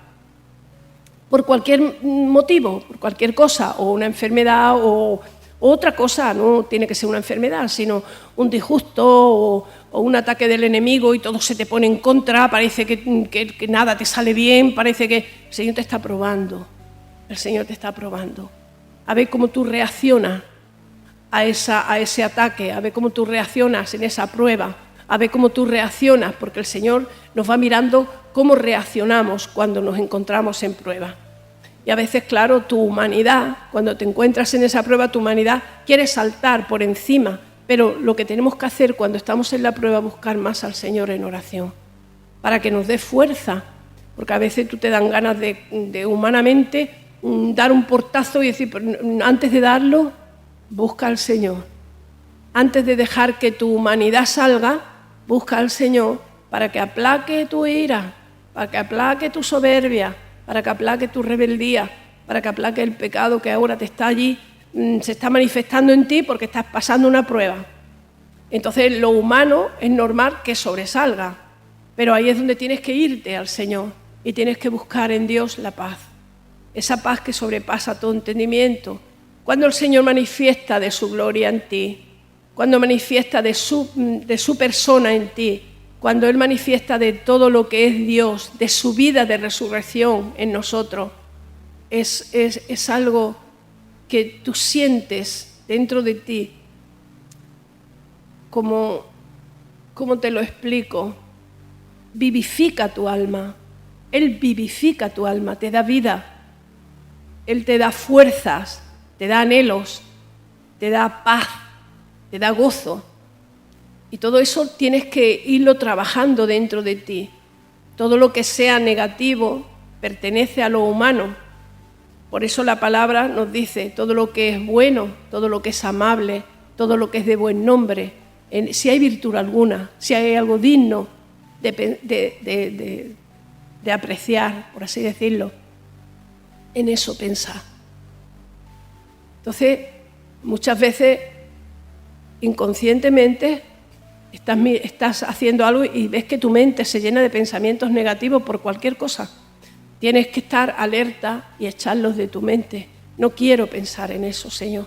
Por cualquier motivo, por cualquier cosa, o una enfermedad o otra cosa, no tiene que ser una enfermedad, sino un disgusto o un ataque del enemigo y todo se te pone en contra, parece que nada te sale bien, parece que el Señor te está probando, a ver cómo tú reaccionas a ese ataque, a ver cómo tú reaccionas en esa prueba, a ver cómo tú reaccionas, porque el Señor nos va mirando cómo reaccionamos cuando nos encontramos en prueba. Y a veces, claro, tu humanidad, cuando te encuentras en esa prueba, tu humanidad quiere saltar por encima, pero lo que tenemos que hacer cuando estamos en la prueba es buscar más al Señor en oración, para que nos dé fuerza, porque a veces tú te dan ganas de humanamente dar un portazo y decir, pero antes de darlo, busca al Señor. Antes de dejar que tu humanidad salga, busca al Señor para que aplaque tu ira, para que aplaque tu soberbia, para que aplaque tu rebeldía, para que aplaque el pecado que ahora te está allí, se está manifestando en ti porque estás pasando una prueba. Entonces lo humano es normal que sobresalga, pero ahí es donde tienes que irte al Señor y tienes que buscar en Dios la paz, esa paz que sobrepasa todo entendimiento. Cuando el Señor manifiesta de su gloria en ti, cuando manifiesta de su persona en ti, cuando Él manifiesta de todo lo que es Dios, de su vida de resurrección en nosotros, es algo que tú sientes dentro de ti. ¿Cómo te lo explico? Vivifica tu alma. Él vivifica tu alma, te da vida. Él te da fuerzas, te da anhelos, te da paz, te da gozo. Y todo eso tienes que irlo trabajando dentro de ti. Todo lo que sea negativo pertenece a lo humano. Por eso la palabra nos dice todo lo que es bueno, todo lo que es amable, todo lo que es de buen nombre. Si hay virtud alguna, si hay algo digno de apreciar, por así decirlo, en eso pensar. Entonces, muchas veces, inconscientemente, estás haciendo algo y ves que tu mente se llena de pensamientos negativos por cualquier cosa. Tienes que estar alerta y echarlos de tu mente. No quiero pensar en eso, Señor.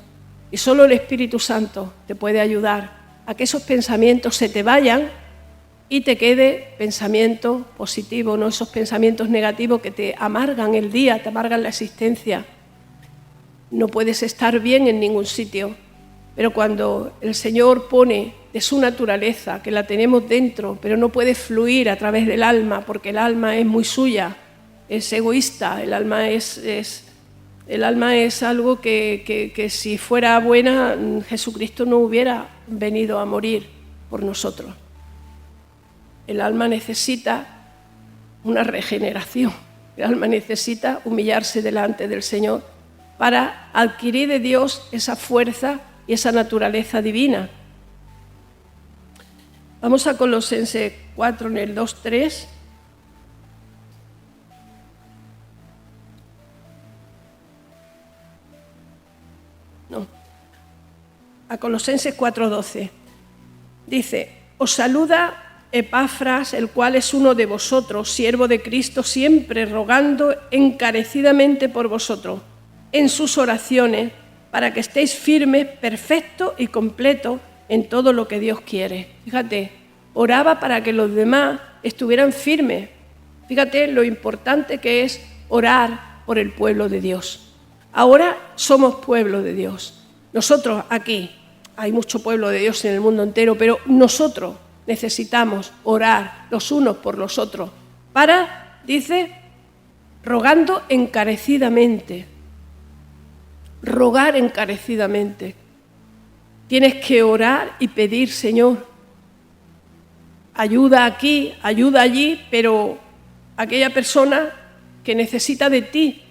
Y solo el Espíritu Santo te puede ayudar a que esos pensamientos se te vayan y te quede pensamiento positivo, no esos pensamientos negativos que te amargan el día, te amargan la existencia. No puedes estar bien en ningún sitio, pero cuando el Señor pone de su naturaleza, que la tenemos dentro, pero no puede fluir a través del alma, porque el alma es muy suya, es egoísta, el alma es algo que si fuera buena, Jesucristo no hubiera venido a morir por nosotros. El alma necesita una regeneración, el alma necesita humillarse delante del Señor para adquirir de Dios esa fuerza y esa naturaleza divina. Vamos a Colosenses 4, en el 2-3. A Colosenses 4:12. Dice: os saluda Epafras, el cual es uno de vosotros, siervo de Cristo, siempre rogando encarecidamente por vosotros, en sus oraciones, para que estéis firmes, perfectos y completos en todo lo que Dios quiere. Fíjate, oraba para que los demás estuvieran firmes. Fíjate lo importante que es orar por el pueblo de Dios. Ahora somos pueblo de Dios. Nosotros aquí, hay mucho pueblo de Dios en el mundo entero, pero nosotros necesitamos orar los unos por los otros para, dice, rogando encarecidamente. Rogar encarecidamente. Tienes que orar y pedir, Señor, ayuda aquí, ayuda allí, pero aquella persona que necesita de ti,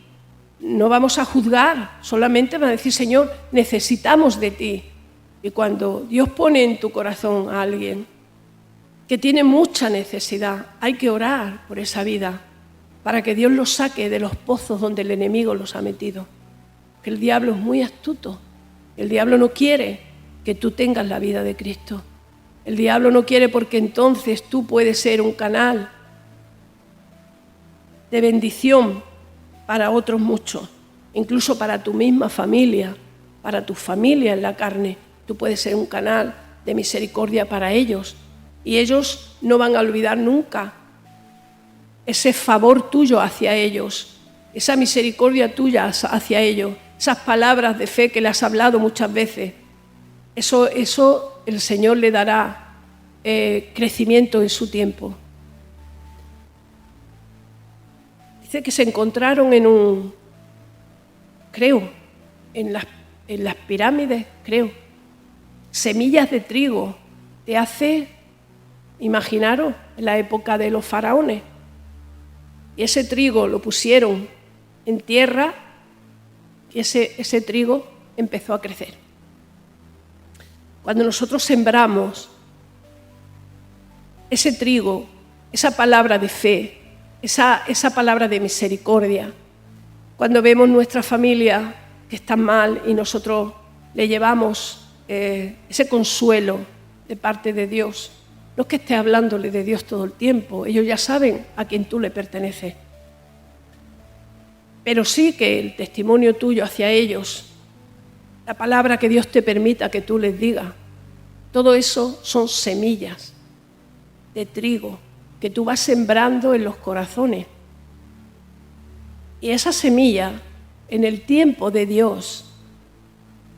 no vamos a juzgar, solamente va a decir, Señor, necesitamos de ti. Y cuando Dios pone en tu corazón a alguien que tiene mucha necesidad, hay que orar por esa vida para que Dios los saque de los pozos donde el enemigo los ha metido. Que el diablo es muy astuto. El diablo no quiere que tú tengas la vida de Cristo. El diablo no quiere, porque entonces tú puedes ser un canal de bendición para otros muchos, incluso para tu misma familia, para tu familia en la carne. Tú puedes ser un canal de misericordia para ellos. Y ellos no van a olvidar nunca ese favor tuyo hacia ellos, esa misericordia tuya hacia ellos, esas palabras de fe que le has hablado muchas veces. Eso el Señor le dará crecimiento en su tiempo. Dice que se encontraron en las pirámides, semillas de trigo. Te hace, imaginaros, en la época de los faraones. Y ese trigo lo pusieron en tierra y ese trigo empezó a crecer. Cuando nosotros sembramos ese trigo, esa palabra de fe, esa palabra de misericordia. Cuando vemos nuestra familia que está mal y nosotros le llevamos ese consuelo de parte de Dios. No es que esté hablándole de Dios todo el tiempo, ellos ya saben a quién tú le perteneces. Pero sí que el testimonio tuyo hacia ellos, la palabra que Dios te permita que tú les digas, todo eso son semillas de trigo que tú vas sembrando en los corazones. Y esa semilla, en el tiempo de Dios,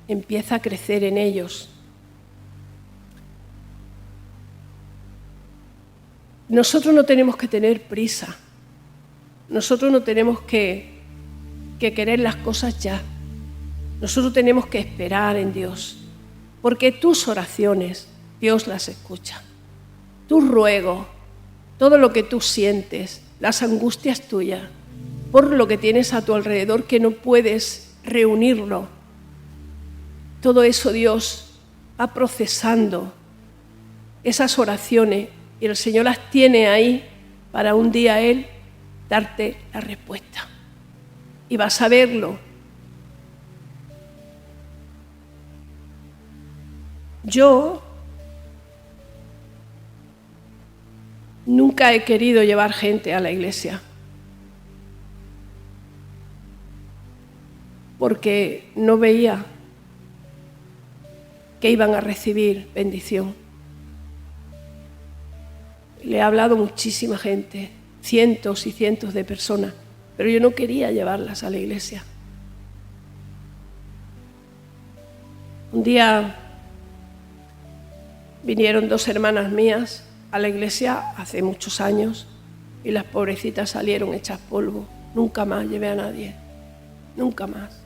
empieza a crecer en ellos. Nosotros no tenemos que tener prisa. Nosotros no tenemos que querer las cosas ya. Nosotros tenemos que esperar en Dios, porque tus oraciones Dios las escucha. Tus ruegos, todo lo que tú sientes, las angustias tuyas, por lo que tienes a tu alrededor que no puedes reunirlo, todo eso Dios va procesando esas oraciones y el Señor las tiene ahí para un día Él darte la respuesta. Y vas a verlo. Yo nunca he querido llevar gente a la iglesia porque no veía que iban a recibir bendición. Le he hablado a muchísima gente, cientos y cientos de personas, pero yo no quería llevarlas a la iglesia. Un día vinieron 2 hermanas mías a la iglesia hace muchos años y las pobrecitas salieron hechas polvo. Nunca más llevé a nadie, nunca más.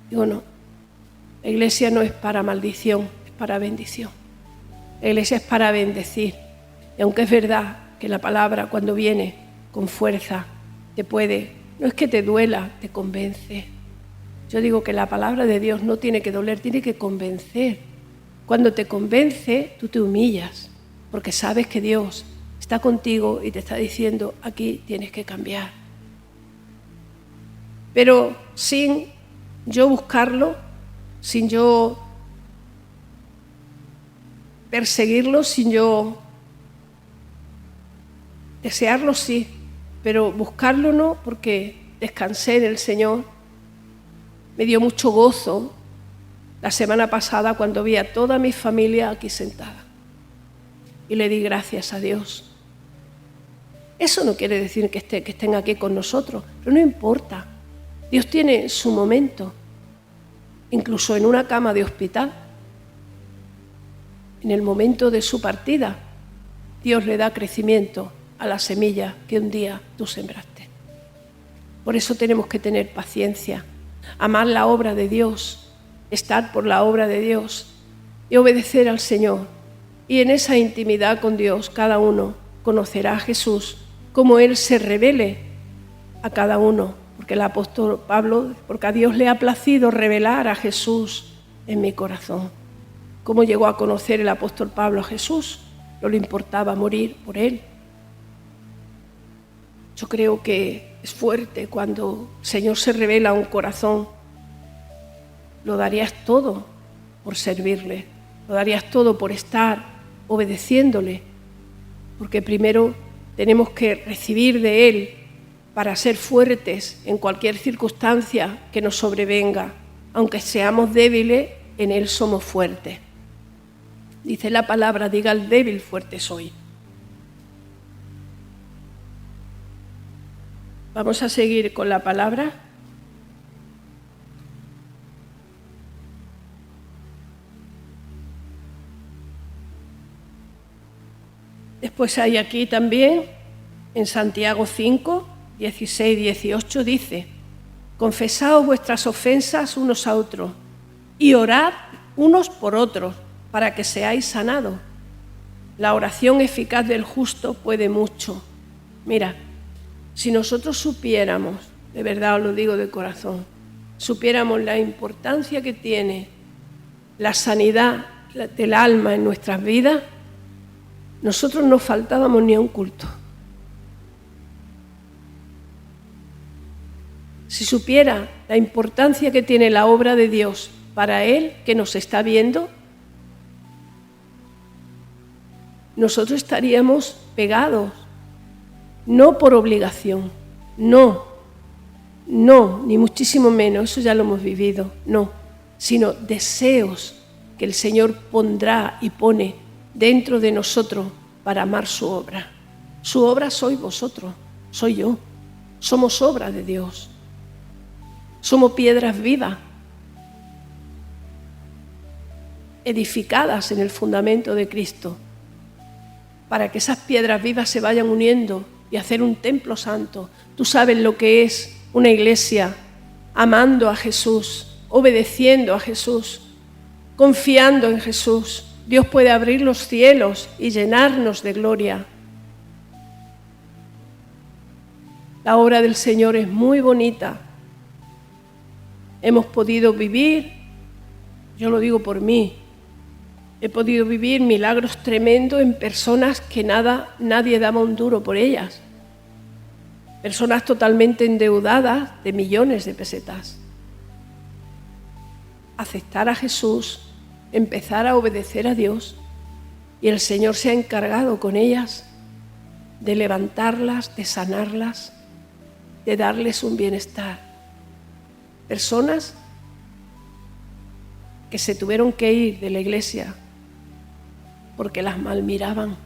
Digo, no, la iglesia no es para maldición, es para bendición. La iglesia es para bendecir. Y aunque es verdad que la palabra cuando viene con fuerza te puede, no es que te duela, te convence. Yo digo que la palabra de Dios no tiene que doler, tiene que convencer. Cuando te convence, tú te humillas, porque sabes que Dios está contigo y te está diciendo, aquí tienes que cambiar. Pero sin yo buscarlo, sin yo perseguirlo, sin yo desearlo, sí, pero buscarlo no, porque descansé en el Señor. Me dio mucho gozo la semana pasada cuando vi a toda mi familia aquí sentada. Y le di gracias a Dios. Eso no quiere decir que estén aquí con nosotros, pero no importa. Dios tiene su momento, incluso en una cama de hospital. En el momento de su partida, Dios le da crecimiento a la semilla que un día tú sembraste. Por eso tenemos que tener paciencia, amar la obra de Dios, estar por la obra de Dios y obedecer al Señor. Y en esa intimidad con Dios, cada uno conocerá a Jesús, como Él se revele a cada uno. Porque el apóstol Pablo, porque a Dios le ha placido revelar a Jesús en mi corazón. ¿Cómo llegó a conocer el apóstol Pablo a Jesús? No le importaba morir por Él. Yo creo que es fuerte cuando el Señor se revela a un corazón. Lo darías todo por servirle, lo darías todo por estar obedeciéndole, porque primero tenemos que recibir de Él para ser fuertes en cualquier circunstancia que nos sobrevenga. Aunque seamos débiles, en Él somos fuertes. Dice la palabra, diga al débil, fuerte soy. Vamos a seguir con la palabra. Después hay aquí también, en Santiago 5, 16, 18, dice: confesaos vuestras ofensas unos a otros y orad unos por otros para que seáis sanados. La oración eficaz del justo puede mucho. Mira, si nosotros supiéramos, de verdad os lo digo de corazón, supiéramos la importancia que tiene la sanidad del alma en nuestras vidas, nosotros no faltábamos ni a un culto. si supiera la importancia que tiene la obra de Dios para Él, que nos está viendo, nosotros estaríamos pegados, no por obligación, no, ni muchísimo menos, eso ya lo hemos vivido, no, sino deseos que el Señor pondrá y pone dentro de nosotros para amar su obra. Su obra sois vosotros, soy yo, somos obra de Dios, somos piedras vivas, edificadas en el fundamento de Cristo, para que esas piedras vivas se vayan uniendo y hacer un templo santo. Tú sabes lo que es una iglesia amando a Jesús, obedeciendo a Jesús, confiando en Jesús. Dios puede abrir los cielos y llenarnos de gloria. La obra del Señor es muy bonita. Hemos podido vivir, yo lo digo por mí, he podido vivir milagros tremendos en personas que nadie daba un duro por ellas. Personas totalmente endeudadas de millones de pesetas. Aceptar a Jesús, empezar a obedecer a Dios, y el Señor se ha encargado con ellas de levantarlas, de sanarlas, de darles un bienestar. Personas que se tuvieron que ir de la iglesia porque las malmiraban.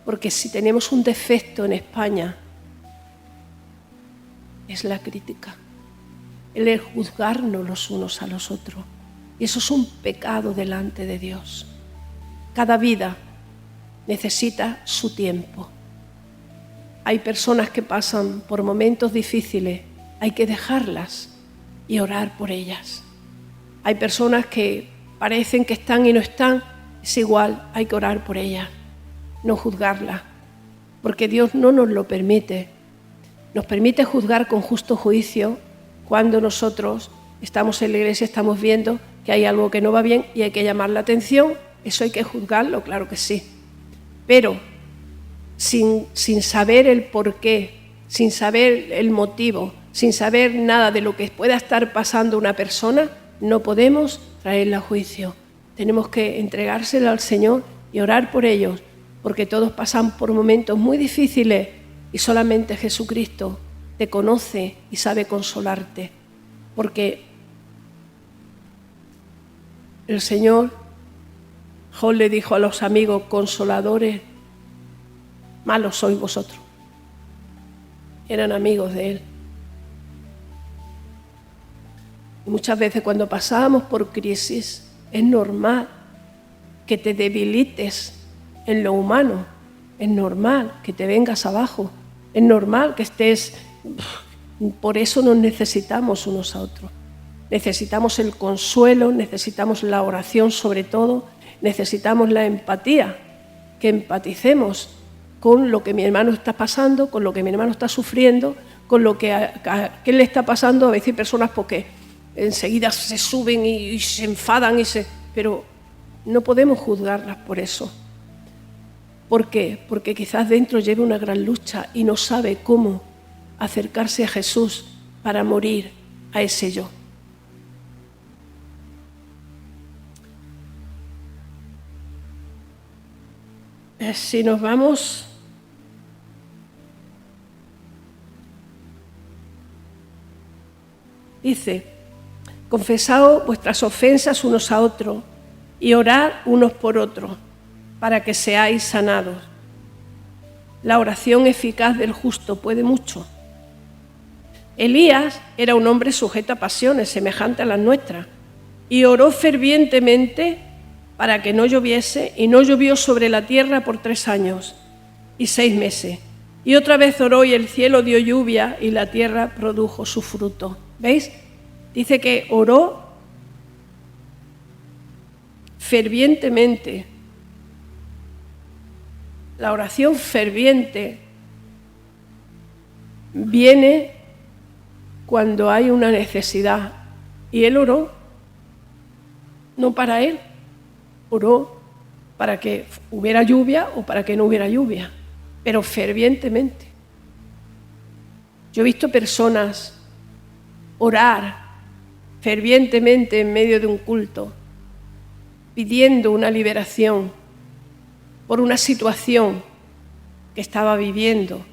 Porque si tenemos un defecto en España, es la crítica, el juzgarnos los unos a los otros. Y eso es un pecado delante de Dios. Cada vida necesita su tiempo. Hay personas que pasan por momentos difíciles, hay que dejarlas y orar por ellas. Hay personas que parecen que están y no están, es igual, hay que orar por ellas, no juzgarlas, porque Dios no nos lo permite. Nos permite juzgar con justo juicio cuando nosotros estamos en la iglesia, estamos viendo que hay algo que no va bien y hay que llamar la atención. Eso hay que juzgarlo, claro que sí. Pero sin saber el porqué, sin saber el motivo, sin saber nada de lo que pueda estar pasando una persona, no podemos traerla a juicio. Tenemos que entregársela al Señor y orar por ellos, porque todos pasan por momentos muy difíciles y solamente Jesucristo te conoce y sabe consolarte, porque el Señor, Job le dijo a los amigos: consoladores, malos sois vosotros. Eran amigos de Él. Y muchas veces cuando pasábamos por crisis, es normal que te debilites en lo humano, es normal que te vengas abajo, es normal que estés... Por eso nos necesitamos unos a otros. Necesitamos el consuelo, necesitamos la oración sobre todo, necesitamos la empatía, que empaticemos con lo que mi hermano está pasando, con lo que mi hermano está sufriendo, con lo que a él le está pasando. A veces hay personas porque enseguida se suben y se enfadan, pero no podemos juzgarlas por eso. ¿Por qué? Porque quizás dentro lleve una gran lucha y no sabe cómo acercarse a Jesús para morir a ese yo. Si nos vamos dice: confesaos vuestras ofensas unos a otros y orad unos por otros para que seáis sanados. La oración eficaz del justo puede mucho. Elías era un hombre sujeto a pasiones semejantes a las nuestras y oró fervientemente para que no lloviese, y no llovió sobre la tierra por 3 años y 6 meses. Y otra vez oró y el cielo dio lluvia y la tierra produjo su fruto. ¿Veis? Dice que oró fervientemente. La oración ferviente viene cuando hay una necesidad. Y él oró, no para él, oró para que hubiera lluvia o para que no hubiera lluvia. pero fervientemente. Yo he visto personas orar fervientemente en medio de un culto, pidiendo una liberación por una situación que estaba viviendo.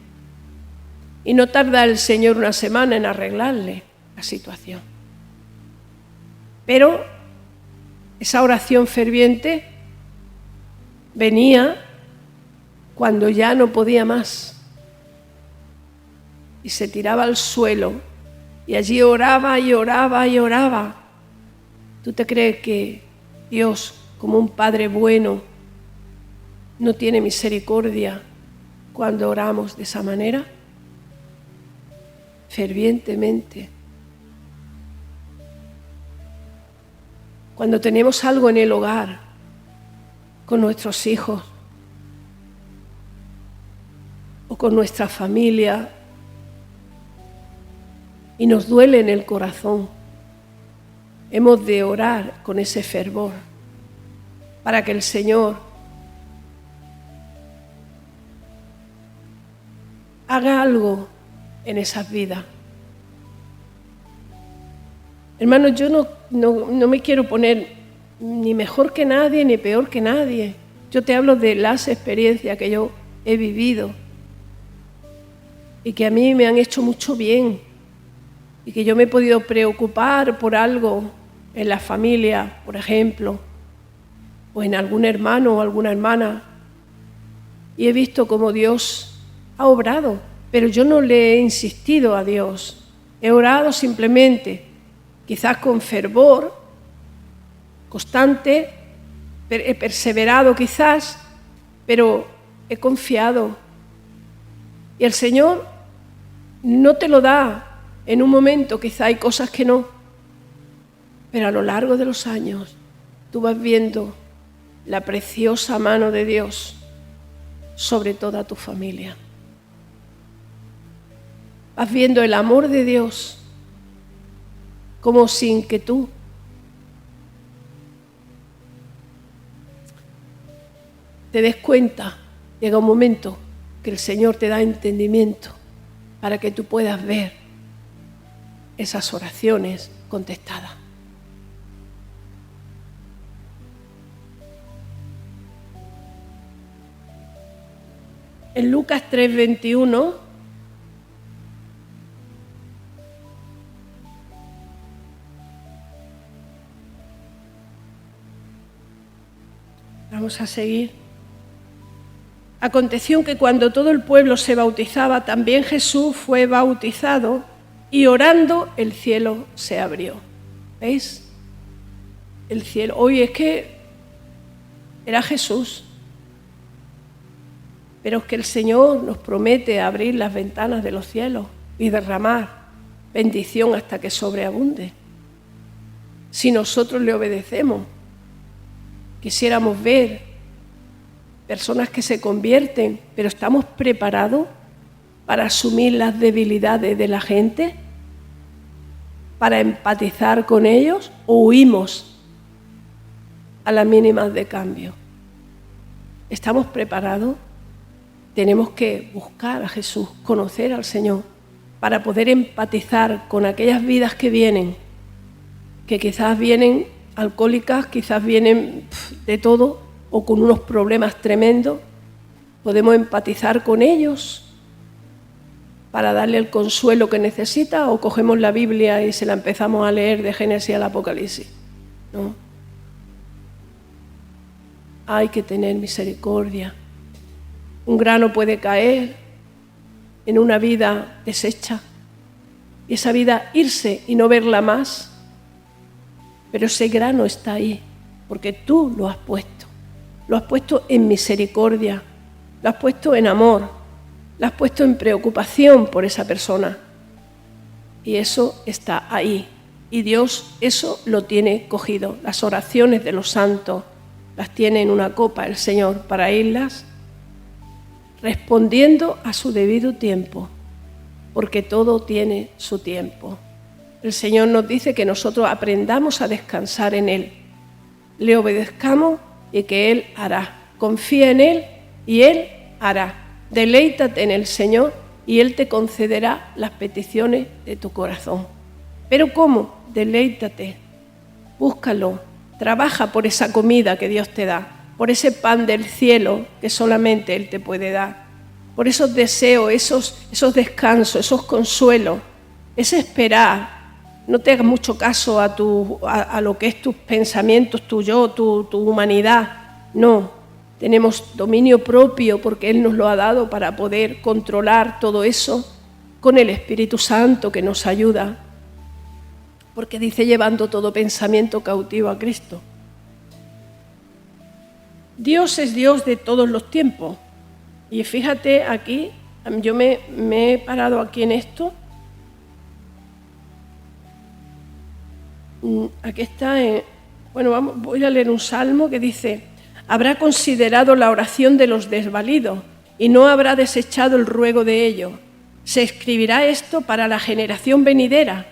Y no tarda el Señor una semana en arreglarle la situación. Pero esa oración ferviente venía cuando ya no podía más. Y se tiraba al suelo y allí oraba y oraba y oraba. ¿Tú te crees que Dios, como un Padre bueno, no tiene misericordia cuando oramos de esa manera? Fervientemente. Cuando tenemos algo en el hogar, con nuestros hijos o con nuestra familia, y nos duele en el corazón, hemos de orar con ese fervor para que el Señor haga algo en esas vidas. Hermanos, yo no me quiero poner ni mejor que nadie ni peor que nadie. Yo te hablo de las experiencias que yo he vivido y que a mí me han hecho mucho bien y que yo me he podido preocupar por algo en la familia, por ejemplo, o en algún hermano o alguna hermana, y he visto cómo Dios ha obrado, pero yo no le he insistido a Dios. He orado simplemente, quizás con fervor constante, he perseverado quizás, pero he confiado. Y el Señor no te lo da en un momento, quizá hay cosas que no, pero a lo largo de los años tú vas viendo la preciosa mano de Dios sobre toda tu familia. Vas viendo el amor de Dios como sin que tú te des cuenta, llega un momento que el Señor te da entendimiento para que tú puedas ver esas oraciones contestadas. En Lucas 3:21 vamos a seguir. Aconteció que cuando todo el pueblo se bautizaba, también Jesús fue bautizado y orando el cielo se abrió. ¿Veis? El cielo. Hoy es que era Jesús. Pero es que el Señor nos promete abrir las ventanas de los cielos y derramar bendición hasta que sobreabunde. Si nosotros le obedecemos, quisiéramos ver personas que se convierten, pero ¿estamos preparados para asumir las debilidades de la gente? ¿Para empatizar con ellos o huimos a las mínimas de cambio? ¿Estamos preparados? Tenemos que buscar a Jesús, conocer al Señor, para poder empatizar con aquellas vidas que vienen, que quizás vienen alcohólicas, quizás vienen de todo, o con unos problemas tremendos. Podemos empatizar con ellos para darle el consuelo que necesita, o cogemos la Biblia y se la empezamos a leer de Génesis al Apocalipsis. No. Hay que tener misericordia. Un grano puede caer en una vida deshecha y esa vida irse y no verla más, pero ese grano está ahí porque tú lo has puesto en misericordia, lo has puesto en amor, lo has puesto en preocupación por esa persona y eso está ahí y Dios eso lo tiene cogido. Las oraciones de los santos las tiene en una copa el Señor para irlas respondiendo a su debido tiempo, porque todo tiene su tiempo. El Señor nos dice que nosotros aprendamos a descansar en Él, le obedezcamos y que Él hará. Confía en Él y Él hará. Deleítate en el Señor y Él te concederá las peticiones de tu corazón. ¿Pero cómo? Deleítate, búscalo, trabaja por esa comida que Dios te da, por ese pan del cielo que solamente Él te puede dar, por esos deseos, esos descansos, esos consuelos, ese esperar. No te hagas mucho caso a lo que es tus pensamientos, tu yo, tu humanidad. No, tenemos dominio propio porque Él nos lo ha dado para poder controlar todo eso con el Espíritu Santo que nos ayuda. Porque dice llevando todo pensamiento cautivo a Cristo. Dios es Dios de todos los tiempos. Y fíjate aquí, yo me he parado aquí en esto. Aquí está, voy a leer un salmo que dice: habrá considerado la oración de los desvalidos y no habrá desechado el ruego de ellos. Se escribirá esto para la generación venidera,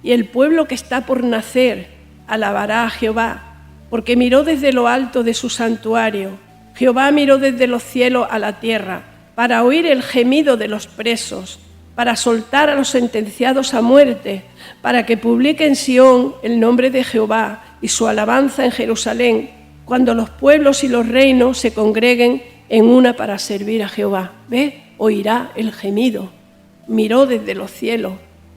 y el pueblo que está por nacer alabará a Jehová, porque miró desde lo alto de su santuario. Jehová miró desde los cielos a la tierra, para oír el gemido de los presos, para soltar a los sentenciados a muerte, para que publique en Sión el nombre de Jehová y su alabanza en Jerusalén, cuando los pueblos y los reinos se congreguen en una para servir a Jehová. ¿Ve? Oirá el gemido. Miró desde los cielos,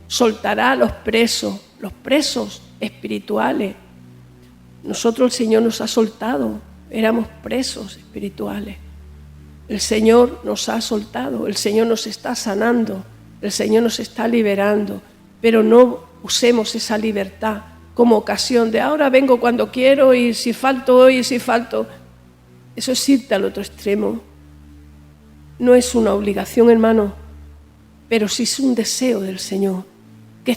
soltará a los presos espirituales. Nosotros el Señor nos ha soltado, éramos presos espirituales. El Señor nos ha soltado, el Señor nos está sanando, el Señor nos está liberando, pero no usemos esa libertad como ocasión de ahora vengo cuando quiero y si falto hoy, si falto. Eso es irte al otro extremo. No es una obligación, hermano, pero sí es un deseo del Señor. Que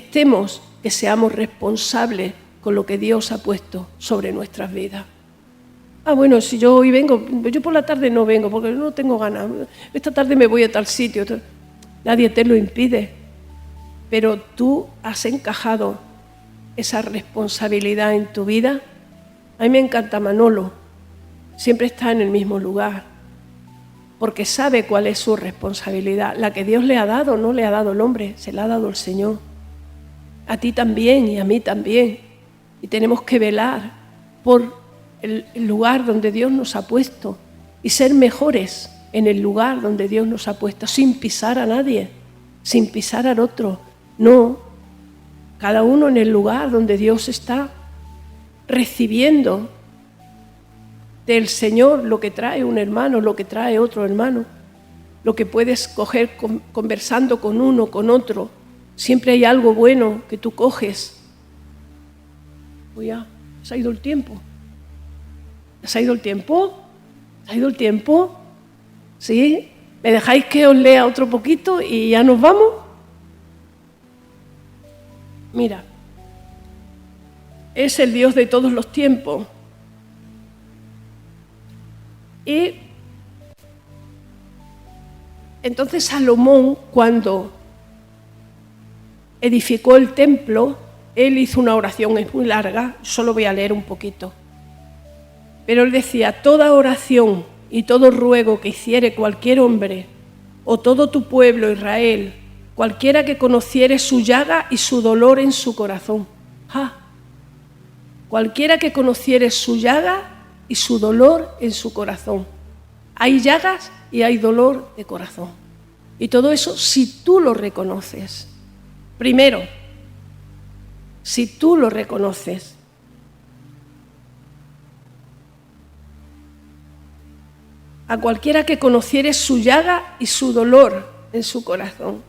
seamos responsables con lo que Dios ha puesto sobre nuestras vidas. Bueno, si yo hoy vengo, yo por la tarde no vengo porque no tengo ganas. Esta tarde me voy a tal sitio. Nadie te lo impide, pero tú has encajado esa responsabilidad en tu vida. A mí me encanta Manolo, siempre está en el mismo lugar, porque sabe cuál es su responsabilidad. La que Dios le ha dado, no le ha dado el hombre, se la ha dado el Señor. A ti también y a mí también. Y tenemos que velar por el lugar donde Dios nos ha puesto y ser mejores en el lugar donde Dios nos ha puesto, sin pisar a nadie, sin pisar al otro. No, cada uno en el lugar donde Dios está recibiendo del Señor lo que trae un hermano, lo que trae otro hermano, lo que puedes coger conversando con uno, con otro. Siempre hay algo bueno que tú coges. Ya, se ha ido el tiempo. ¿Se ha ido el tiempo? ¿Se ha ido el tiempo? ¿Sí? ¿Me dejáis que os lea otro poquito y ya nos vamos? Mira, es el Dios de todos los tiempos. Y entonces Salomón, cuando edificó el templo, él hizo una oración, es muy larga, solo voy a leer un poquito. Pero él decía: toda oración y todo ruego que hiciere cualquier hombre, o todo tu pueblo Israel, cualquiera que conociere su llaga y su dolor en su corazón. Cualquiera que conociere su llaga y su dolor en su corazón. Hay llagas y hay dolor de corazón. Y todo eso si tú lo reconoces. Primero, si tú lo reconoces. A cualquiera que conociere su llaga y su dolor en su corazón.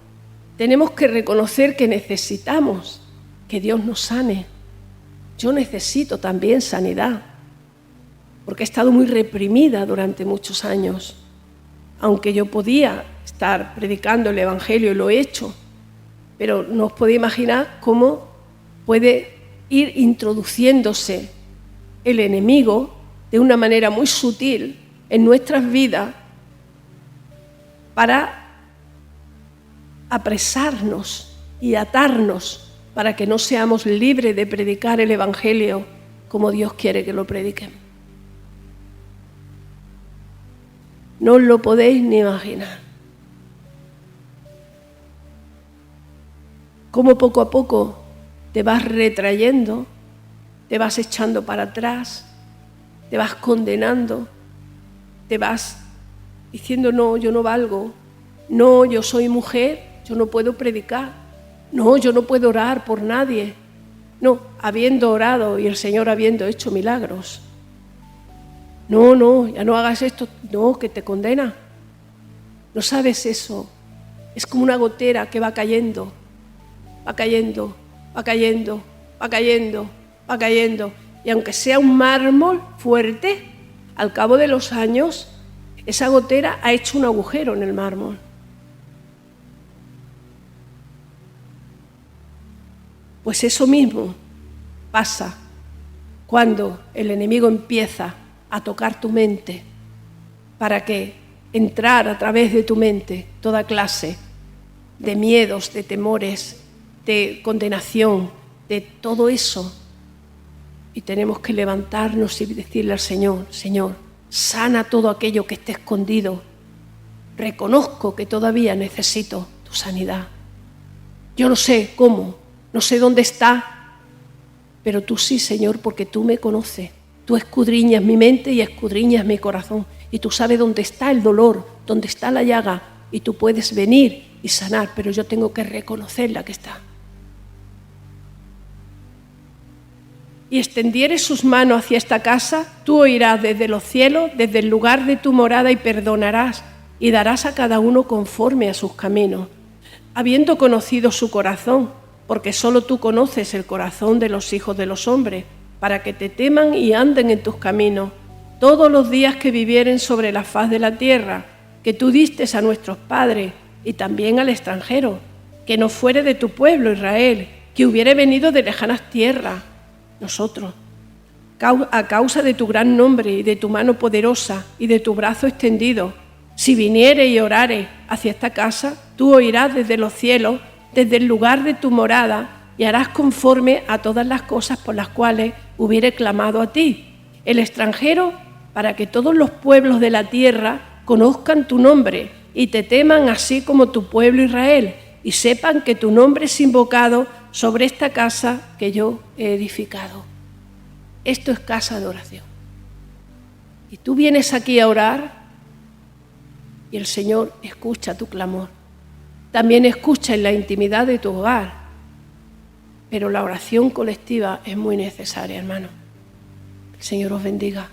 Tenemos que reconocer que necesitamos que Dios nos sane. Yo necesito también sanidad, porque he estado muy reprimida durante muchos años. Aunque yo podía estar predicando el Evangelio y lo he hecho, pero no os podéis imaginar cómo puede ir introduciéndose el enemigo de una manera muy sutil en nuestras vidas para apresarnos y atarnos para que no seamos libres de predicar el Evangelio como Dios quiere que lo prediquen. No os lo podéis ni imaginar. cómo poco a poco te vas retrayendo, te vas echando para atrás, te vas condenando, te vas diciendo, no, yo no valgo, no, yo soy mujer, yo no puedo predicar, no, yo no puedo orar por nadie. No, habiendo orado y el Señor habiendo hecho milagros. No, no, ya no hagas esto, no, que te condena. No sabes eso, es como una gotera que va cayendo, va cayendo, va cayendo, va cayendo, va cayendo. Y aunque sea un mármol fuerte, al cabo de los años, esa gotera ha hecho un agujero en el mármol. Pues eso mismo pasa cuando el enemigo empieza a tocar tu mente para que entrar a través de tu mente toda clase de miedos, de temores, de condenación, de todo eso. Y tenemos que levantarnos y decirle al Señor, Señor, sana todo aquello que esté escondido. Reconozco que todavía necesito tu sanidad. Yo no sé cómo, no sé dónde está, pero tú sí, Señor, porque tú me conoces. Tú escudriñas mi mente y escudriñas mi corazón. Y tú sabes dónde está el dolor, dónde está la llaga. Y tú puedes venir y sanar, pero yo tengo que reconocerla que está. Y extendieres sus manos hacia esta casa, tú oirás desde los cielos, desde el lugar de tu morada, y perdonarás, y darás a cada uno conforme a sus caminos, habiendo conocido su corazón, porque solo tú conoces el corazón de los hijos de los hombres, para que te teman y anden en tus caminos, todos los días que vivieren sobre la faz de la tierra, que tú diste a nuestros padres, y también al extranjero, que no fuere de tu pueblo Israel, que hubiere venido de lejanas tierras, nosotros, a causa de tu gran nombre y de tu mano poderosa y de tu brazo extendido. Si viniere y orare hacia esta casa, tú oirás desde los cielos, desde el lugar de tu morada, y harás conforme a todas las cosas por las cuales hubiere clamado a ti, el extranjero, para que todos los pueblos de la tierra conozcan tu nombre y te teman así como tu pueblo Israel, y sepan que tu nombre es invocado sobre esta casa que yo he edificado. Esto es casa de oración. Y tú vienes aquí a orar y el Señor escucha tu clamor. También escucha en la intimidad de tu hogar. Pero la oración colectiva es muy necesaria, hermano. El Señor os bendiga.